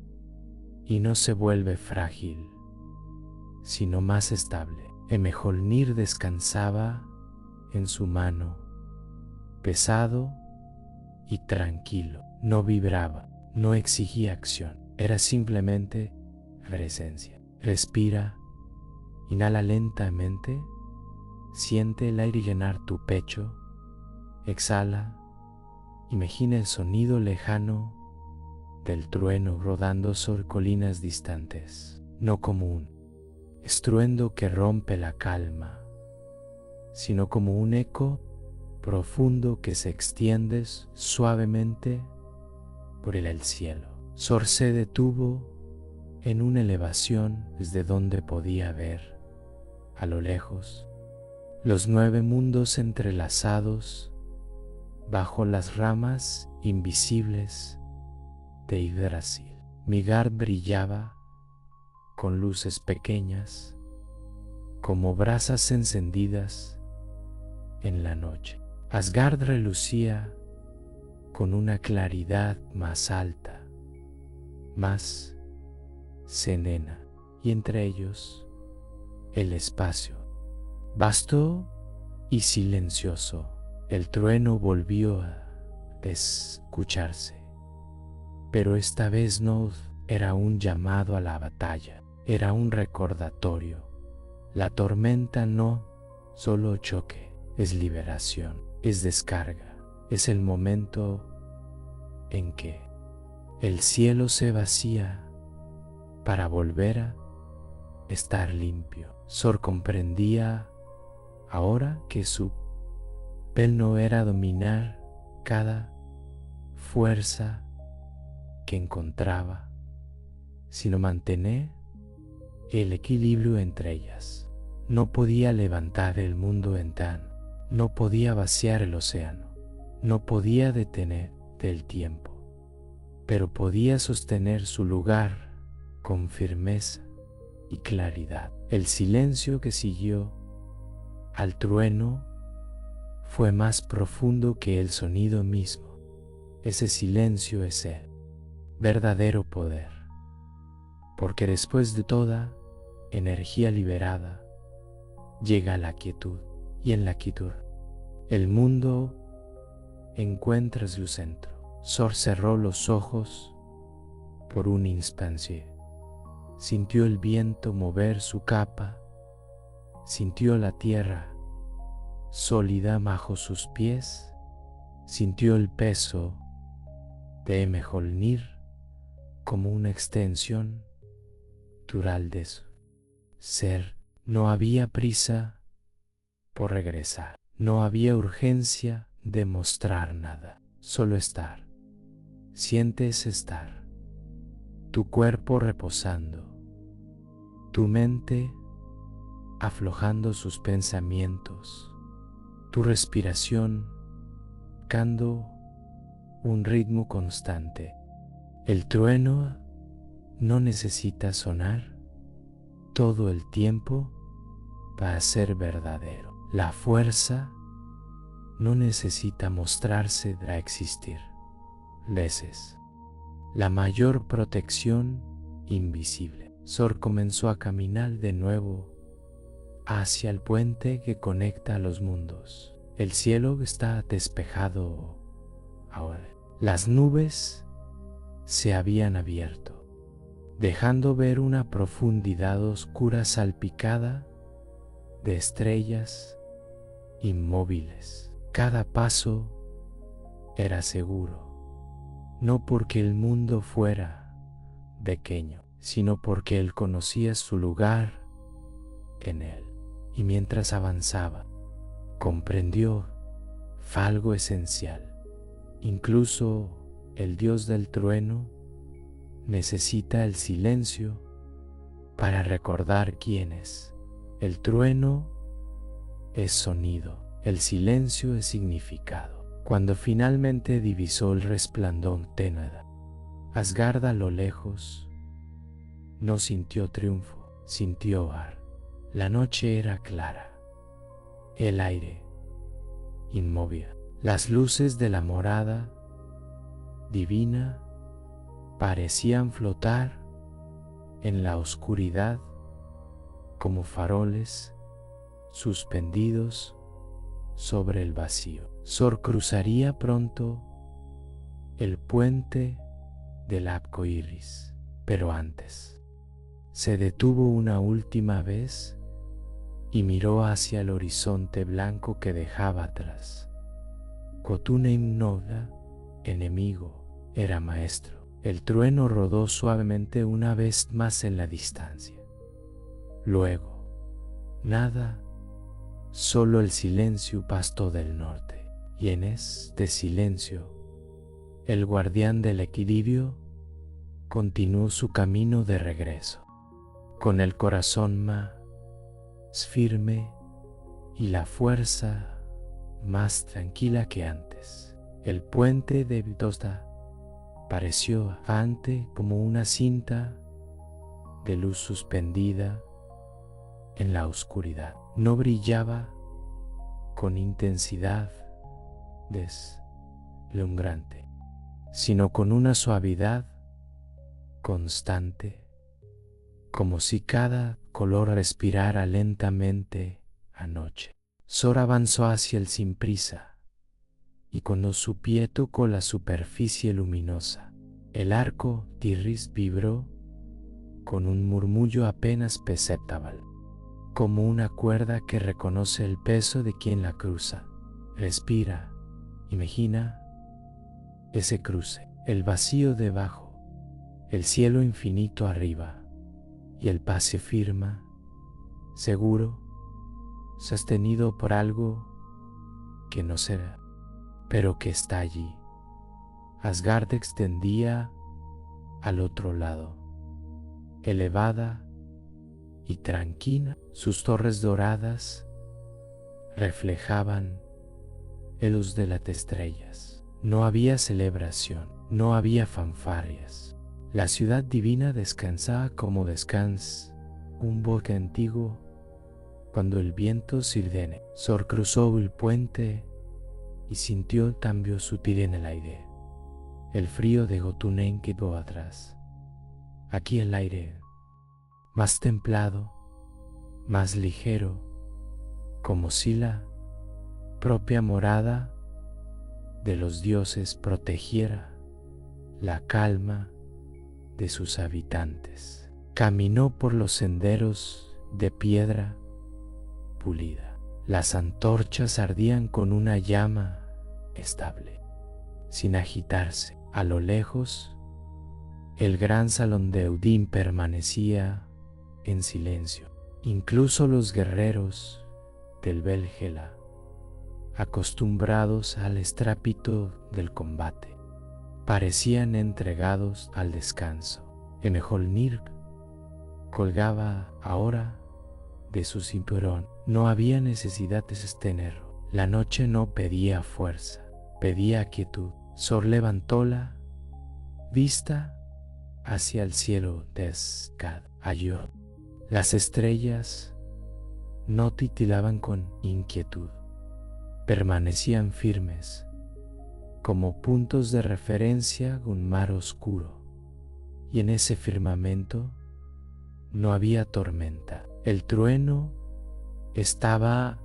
y no se vuelve frágil, sino más estable. Mjolnir descansaba en su mano, pesado y tranquilo. No vibraba, no exigía acción, era simplemente presencia. Respira, inhala lentamente, siente el aire llenar tu pecho, exhala, imagina el sonido lejano del trueno rodando sobre colinas distantes, no como un estruendo que rompe la calma, sino como un eco profundo que se extiende suavemente por el cielo. Sor se detuvo en una elevación desde donde podía ver, a lo lejos, los 9 mundos entrelazados bajo las ramas invisibles de Yggdrasil. Midgard brillaba con luces pequeñas, como brasas encendidas en la noche. Asgard relucía con una claridad más alta, más serena, y entre ellos el espacio, vasto y silencioso. El trueno volvió a escucharse, pero esta vez no era un llamado a la batalla, era un recordatorio. La tormenta no solo choque, es liberación, es descarga, es el momento en que el cielo se vacía para volver a estar limpio. Sor comprendía ahora que su papel no era dominar cada fuerza que encontraba, sino mantener el equilibrio entre ellas. No podía levantar el mundo entero, no podía vaciar el océano, no podía detener el tiempo, pero podía sostener su lugar con firmeza y claridad. El silencio que siguió al trueno fue más profundo que el sonido mismo. Ese silencio es el verdadero poder, porque después de toda energía liberada llega la quietud, y en la quietud el mundo encuentra su centro. Sor cerró los ojos por un instante. Sintió el viento mover su capa, sintió la tierra sólida bajo sus pies, sintió el peso de Mjolnir como una extensión natural de su ser. No había prisa por regresar, no había urgencia de mostrar nada, solo estar. Sientes estar, tu cuerpo reposando, tu mente aflojando sus pensamientos, tu respiración marcando un ritmo constante. El trueno no necesita sonar todo el tiempo para ser verdadero. La fuerza no necesita mostrarse para existir. Veces, la mayor protección invisible. Sor comenzó a caminar de nuevo hacia el puente que conecta a los mundos. El cielo está despejado ahora. Las nubes se habían abierto, dejando ver una profundidad oscura salpicada de estrellas inmóviles. Cada paso era seguro, no porque el mundo fuera pequeño, sino porque él conocía su lugar en él. Y mientras avanzaba, comprendió algo esencial. Incluso el dios del trueno necesita el silencio para recordar quién es. El trueno es sonido, el silencio es significado. Cuando finalmente divisó el resplandor tenue, Asgard a lo lejos, no sintió triunfo, sintió ar. La noche era clara, el aire inmóvil. Las luces de la morada divina parecían flotar en la oscuridad como faroles suspendidos sobre el vacío. Sor cruzaría pronto el puente del arco iris, pero antes se detuvo una última vez y miró hacia el horizonte blanco que dejaba atrás. Cotuneim Noda, enemigo, era maestro. El trueno rodó suavemente una vez más en la distancia. Luego, nada, solo el silencio pasto del norte. Y en este silencio, el guardián del equilibrio continuó su camino de regreso, con el corazón más firme y la fuerza más tranquila que antes. El puente de Vitosta pareció ante como una cinta de luz suspendida en la oscuridad. No brillaba con intensidad deslumbrante, sino con una suavidad constante, como si cada color respirara lentamente anoche. Sor avanzó hacia él sin prisa, y cuando su pie tocó la superficie luminosa, El arco tirris vibró con un murmullo apenas perceptible, como una cuerda que reconoce el peso de quien la cruza. Respira, imagina ese cruce, el vacío debajo, el cielo infinito arriba y el paso firme, seguro, sostenido por algo que no será, pero que está allí. Asgard extendía al otro lado, elevada y tranquila. Sus torres doradas reflejaban el luz de las estrellas. No había celebración, no había fanfarrias. La ciudad divina descansaba como descansa un bosque antiguo cuando el viento sirdene. Sor cruzó el puente y sintió un cambio sutil en el aire. El frío de Jotunheim quedó atrás. Aquí el aire, más templado, más ligero, como si la propia morada de los dioses protegiera la calma de sus habitantes. Caminó por los senderos de piedra pulida. Las antorchas ardían con una llama estable, sin agitarse. A lo lejos, el gran salón de Odín permanecía en silencio. Incluso los guerreros del Valhalla, acostumbrados al estrépito del combate, parecían entregados al descanso. Mjolnir colgaba ahora de su cinturón. No había necesidad de sostenerlo. La noche no pedía fuerza, pedía quietud. Thor levantó la vista hacia el cielo de Asgard. Halló. Las estrellas no titilaban con inquietud, permanecían firmes como puntos de referencia a un mar oscuro, y en ese firmamento no había tormenta. El trueno estaba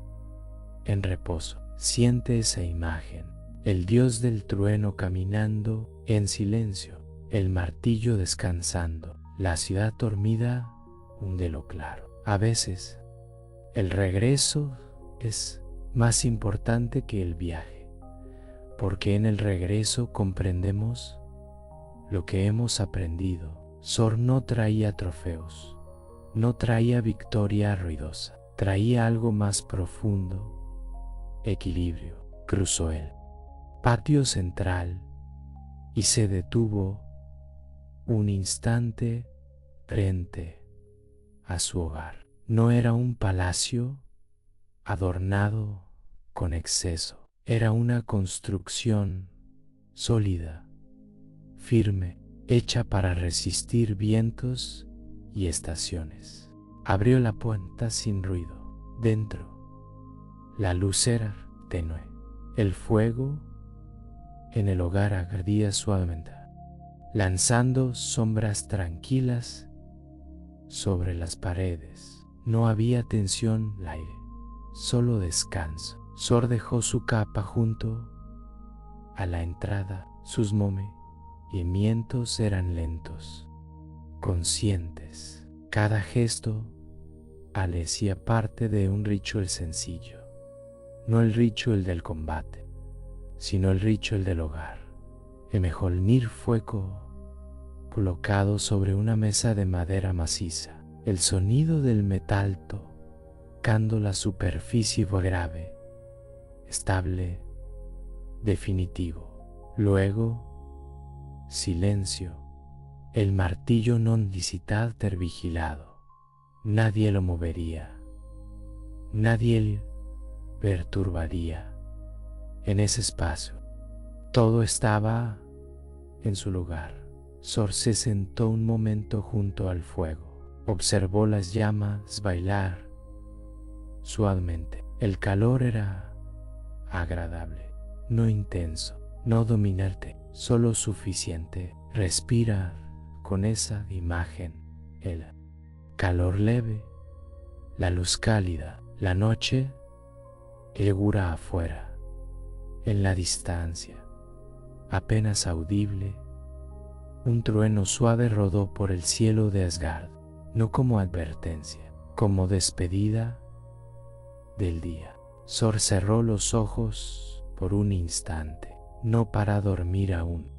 en reposo. Siente esa imagen, el dios del trueno caminando en silencio, el martillo descansando, la ciudad dormida, un velo claro. A veces, el regreso es más importante que el viaje, porque en el regreso comprendemos lo que hemos aprendido. Thor no traía trofeos, no traía victoria ruidosa, traía algo más profundo, equilibrio. Cruzó el patio central y se detuvo un instante frente a su hogar. No era un palacio adornado con exceso, era una construcción sólida, firme, hecha para resistir vientos y estaciones. Abrió la puerta sin ruido. Dentro, la luz era tenue. El fuego en el hogar ardía suavemente, lanzando sombras tranquilas sobre las paredes. No había tensión al aire, solo descanso. Thor dejó su capa junto a la entrada. Sus movimientos eran lentos, conscientes. Cada gesto parecía parte de un ritual sencillo. No el ritual del combate, sino el ritual del hogar. Mjolnir fue colocado sobre una mesa de madera maciza. El sonido del metal tocando la superficie fue grave, estable, definitivo. Luego, silencio. El martillo non licitater vigilado. Nadie lo movería, nadie lo perturbaría. En ese espacio, todo estaba en su lugar. Thor se sentó un momento junto al fuego. Observó las llamas bailar suavemente. El calor era agradable, no intenso, no dominante, solo suficiente. Respira con esa imagen. El calor leve, la luz cálida, la noche segura afuera, en la distancia, apenas audible, Un trueno suave rodó por el cielo de Asgard, no como advertencia, como despedida del día. Thor cerró los ojos por un instante, no para dormir aún,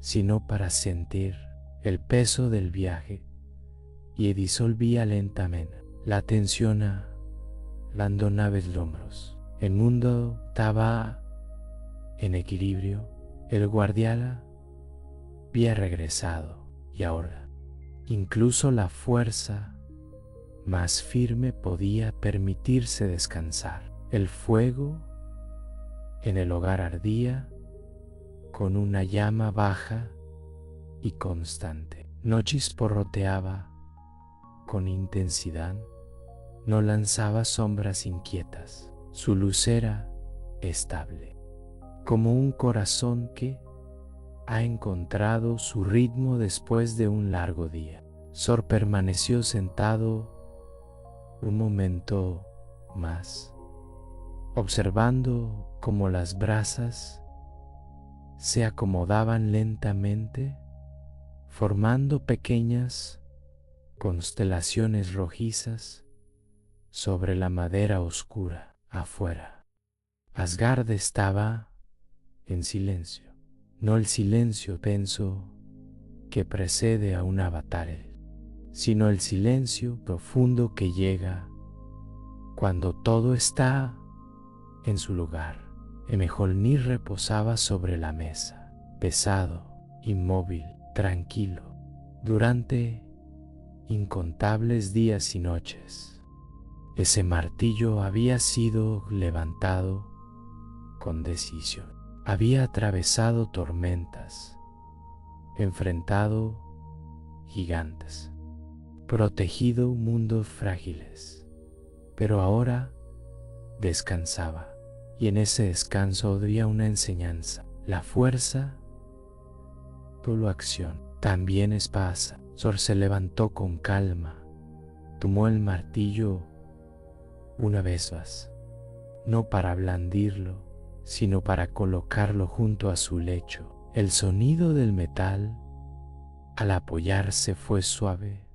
sino para sentir el peso del viaje, y disolvía lentamente la tensión dando naves los hombros. El mundo estaba en equilibrio, el guardián había regresado y ahora incluso la fuerza más firme podía permitirse descansar. El fuego en el hogar ardía con una llama baja y constante. No chisporroteaba con intensidad, no lanzaba sombras inquietas. Su luz era estable, como un corazón que ha encontrado su ritmo después de un largo día. Thor permaneció sentado un momento más, observando cómo las brasas se acomodaban lentamente, formando pequeñas constelaciones rojizas sobre la madera oscura afuera. Asgard estaba en silencio, no el silencio denso que precede a una batalla, sino el silencio profundo que llega cuando todo está en su lugar. Mjolnir reposaba sobre la mesa, pesado, inmóvil, tranquilo, durante incontables días y noches. Ese martillo había sido levantado con decisión. Había atravesado tormentas, enfrentado gigantes, protegido mundos frágiles, pero ahora descansaba, y en ese descanso había una enseñanza. La fuerza, solo acción, también es paz. Thor se levantó con calma, tomó el martillo una vez más, no para blandirlo, sino para colocarlo junto a su lecho. El sonido del metal al apoyarse fue suave,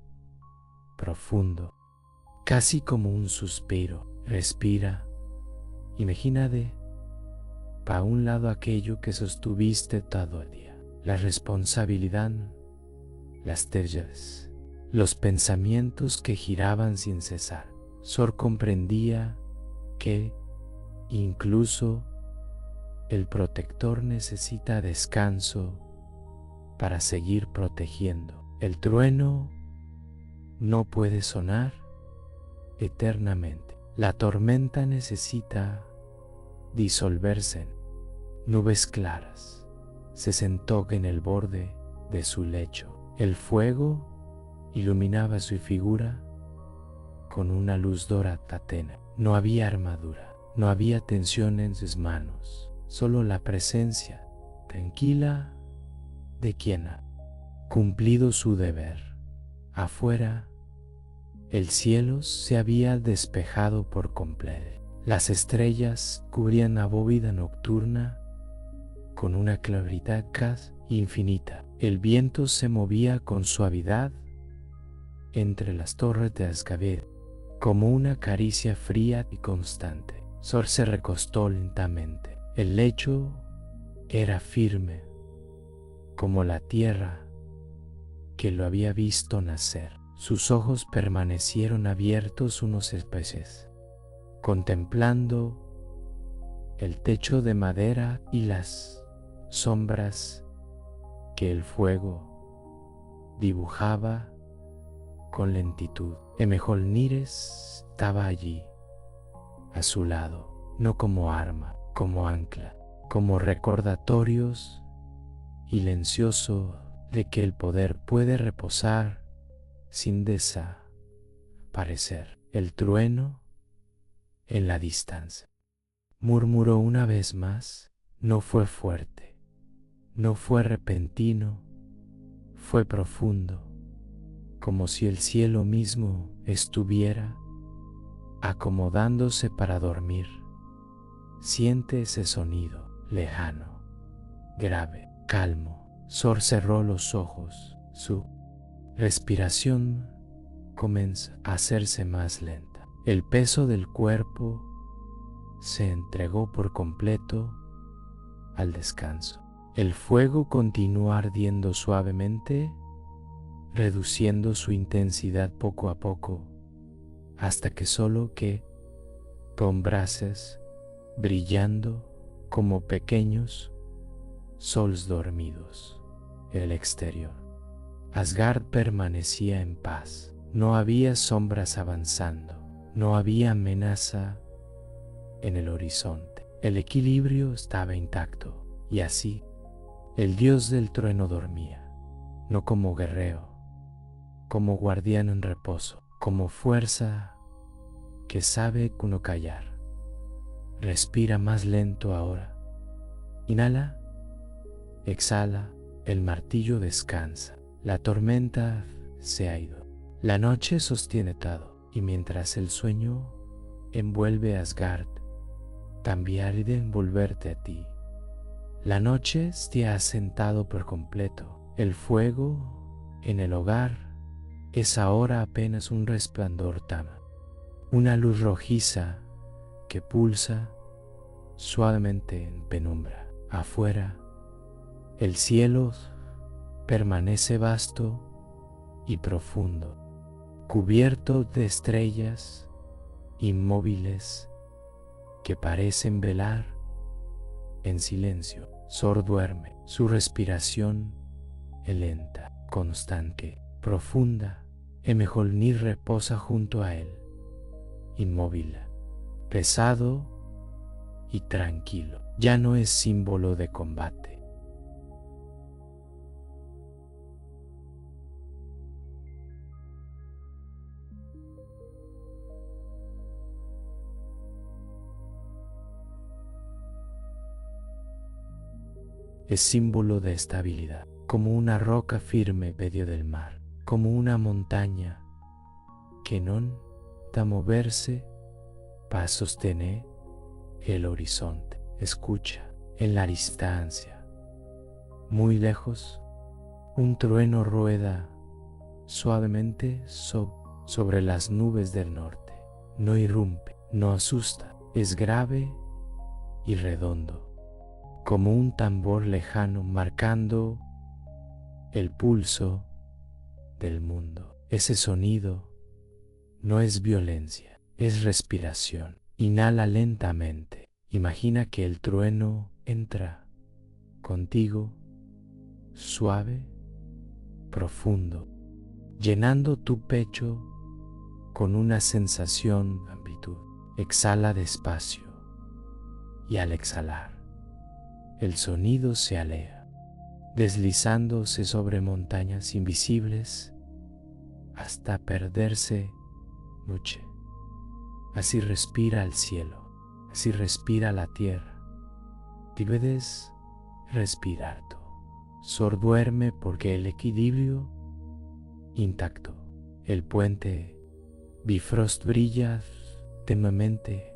profundo, casi como un suspiro. Respira, imagina pa' un lado aquello que sostuviste todo el día, la responsabilidad, las tareas, los pensamientos que giraban sin cesar. Thor comprendía que incluso el protector necesita descanso para seguir protegiendo. El trueno no puede sonar eternamente. La tormenta necesita disolverse en nubes claras. Se sentó en el borde de su lecho. El fuego iluminaba su figura con una luz dorada tenue. No había armadura, no había tensión en sus manos, solo la presencia tranquila de quien ha cumplido su deber. Afuera, el cielo se había despejado por completo. Las estrellas cubrían la bóveda nocturna con una claridad casi infinita. El viento se movía con suavidad entre las torres de Asgard, como una caricia fría y constante. Thor se recostó lentamente. El lecho era firme, como la tierra que lo había visto nacer. Sus ojos permanecieron abiertos unos especies, contemplando el techo de madera y las sombras que el fuego dibujaba con lentitud. Mjolnir estaba allí, a su lado, no como arma, como ancla, como recordatorios silencioso de que el poder puede reposar sin desaparecer. El trueno en la distancia murmuró una vez más. No fue fuerte, no fue repentino, fue profundo, como si el cielo mismo estuviera acomodándose para dormir. Siente ese sonido lejano, grave, calmo. Sor cerró los ojos. Su respiración comenzó a hacerse más lenta. El peso del cuerpo se entregó por completo al descanso. El fuego continuó ardiendo suavemente, reduciendo su intensidad poco a poco, hasta que solo quedó con brasas brillando como pequeños soles dormidos. El exterior. Asgard permanecía en paz. No había sombras avanzando. No había amenaza en el horizonte. El equilibrio estaba intacto. Y así, el dios del trueno dormía. No como guerrero, como guardián en reposo, como fuerza que sabe no callar. Respira más lento ahora. Inhala, exhala, el martillo descansa. La tormenta se ha ido. La noche sostiene todo, y mientras el sueño envuelve a Asgard, también ha de envolverte a ti. La noche se ha asentado por completo. El fuego en el hogar es ahora apenas un resplandor tama, una luz rojiza que pulsa suavemente en penumbra. Afuera, el cielo permanece vasto y profundo, cubierto de estrellas inmóviles que parecen velar en silencio. Sor duerme, su respiración es lenta, constante, profunda. Mjolnir reposa junto a él, inmóvil, pesado y tranquilo. Ya no es símbolo de combate. Es símbolo de estabilidad, como una roca firme en medio del mar, como una montaña que non da moverse para sostener el horizonte. Escucha, en la distancia, muy lejos, un trueno rueda suavemente sobre las nubes del norte. No irrumpe, no asusta, es grave y redondo, como un tambor lejano marcando el pulso del mundo. Ese sonido no es violencia, es respiración. Inhala lentamente. Imagina que el trueno entra contigo, suave, profundo, llenando tu pecho con una sensación de amplitud. Exhala despacio y al exhalar, el sonido se aleja, deslizándose sobre montañas invisibles hasta perderse noche. Así respira el cielo, así respira la tierra. Debes respirar tú. Sor duerme porque el equilibrio intacto. El puente Bifrost brilla tenuemente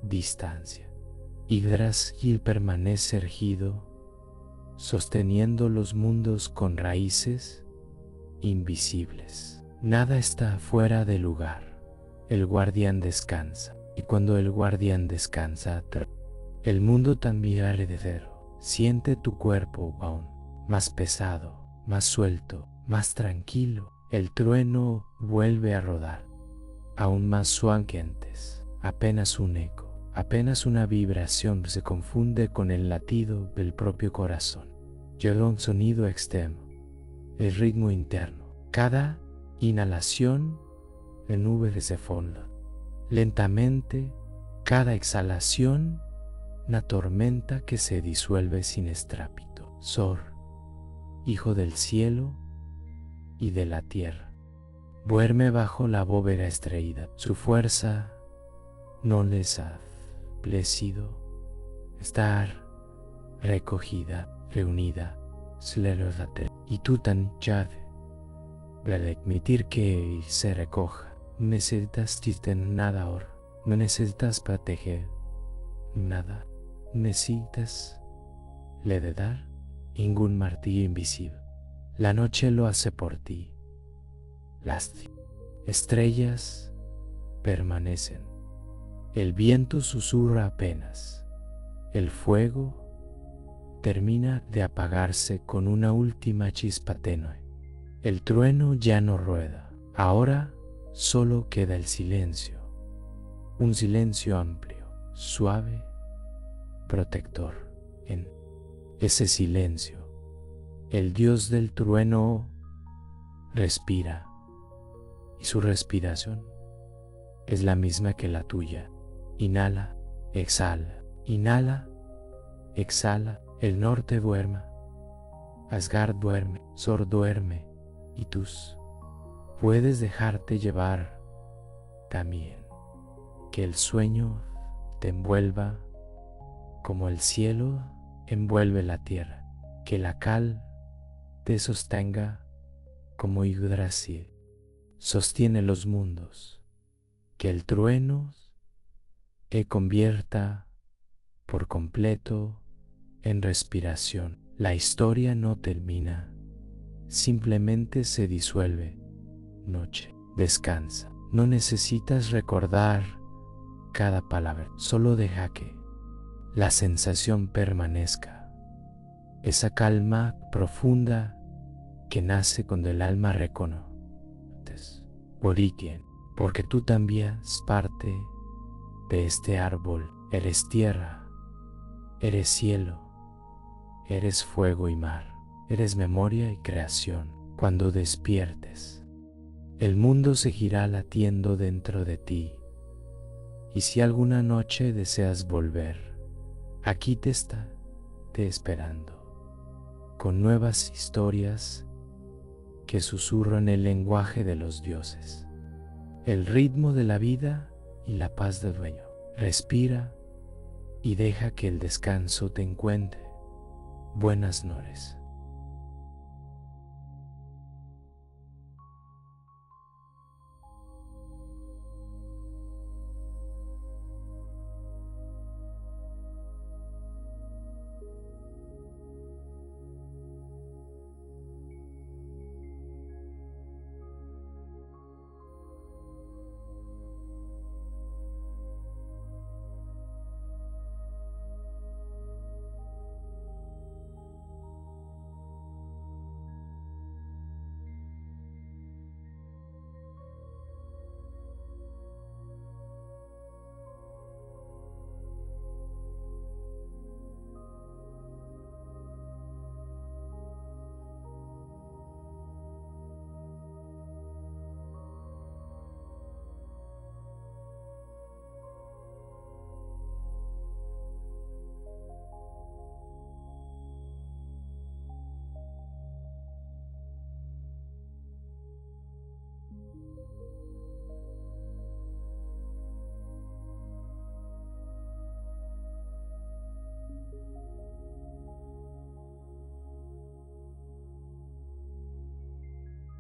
distancia. Yggdrasil permanece erguido, sosteniendo los mundos con raíces invisibles. Nada está fuera de lugar. El guardián descansa, y cuando el guardián descansa, el mundo también heredero. Siente tu cuerpo aún más pesado, más suelto, más tranquilo. El trueno vuelve a rodar, aún más suave que antes. Apenas un eco, apenas una vibración se confunde con el latido del propio corazón. Llega un sonido externo, el ritmo interno. Cada inhalación en nubes de fondo. Lentamente, cada exhalación, una tormenta que se disuelve sin estrépito. Sor, hijo del cielo y de la tierra, duerme bajo la bóveda estrellada. Su fuerza no les ha plecido estar recogida, reunida, y tú tan llave, para admitir que se recoja. No necesitas nada ahora, no necesitas proteger nada, necesitas le de dar ningún martillo invisible. La noche lo hace por ti. Las estrellas permanecen. El viento susurra apenas. El fuego termina de apagarse con una última chispa tenue. El trueno ya no rueda. Ahora solo queda el silencio. Un silencio amplio, suave, protector. En ese silencio, el dios del trueno respira, y su respiración es la misma que la tuya. Inhala, exhala, inhala, exhala. El norte duerme, Asgard duerme, Thor duerme, y tú puedes dejarte llevar también. Que el sueño te envuelva como el cielo envuelve la tierra. Que la cal te sostenga como Yggdrasil sostiene los mundos. Que el trueno te convierta por completo en respiración. La historia no termina, simplemente se disuelve. Noche, descansa. No necesitas recordar cada palabra, solo deja que la sensación permanezca. Esa calma profunda que nace cuando el alma reconoce origen, porque tú también eres parte de este árbol. Eres tierra, eres cielo, eres fuego y mar, eres memoria y creación. Cuando despiertes, el mundo seguirá latiendo dentro de ti. Y si alguna noche deseas volver, aquí te esperando, con nuevas historias que susurran el lenguaje de los dioses, el ritmo de la vida y la paz del dueño. Respira y deja que el descanso te encuentre. Buenas noches.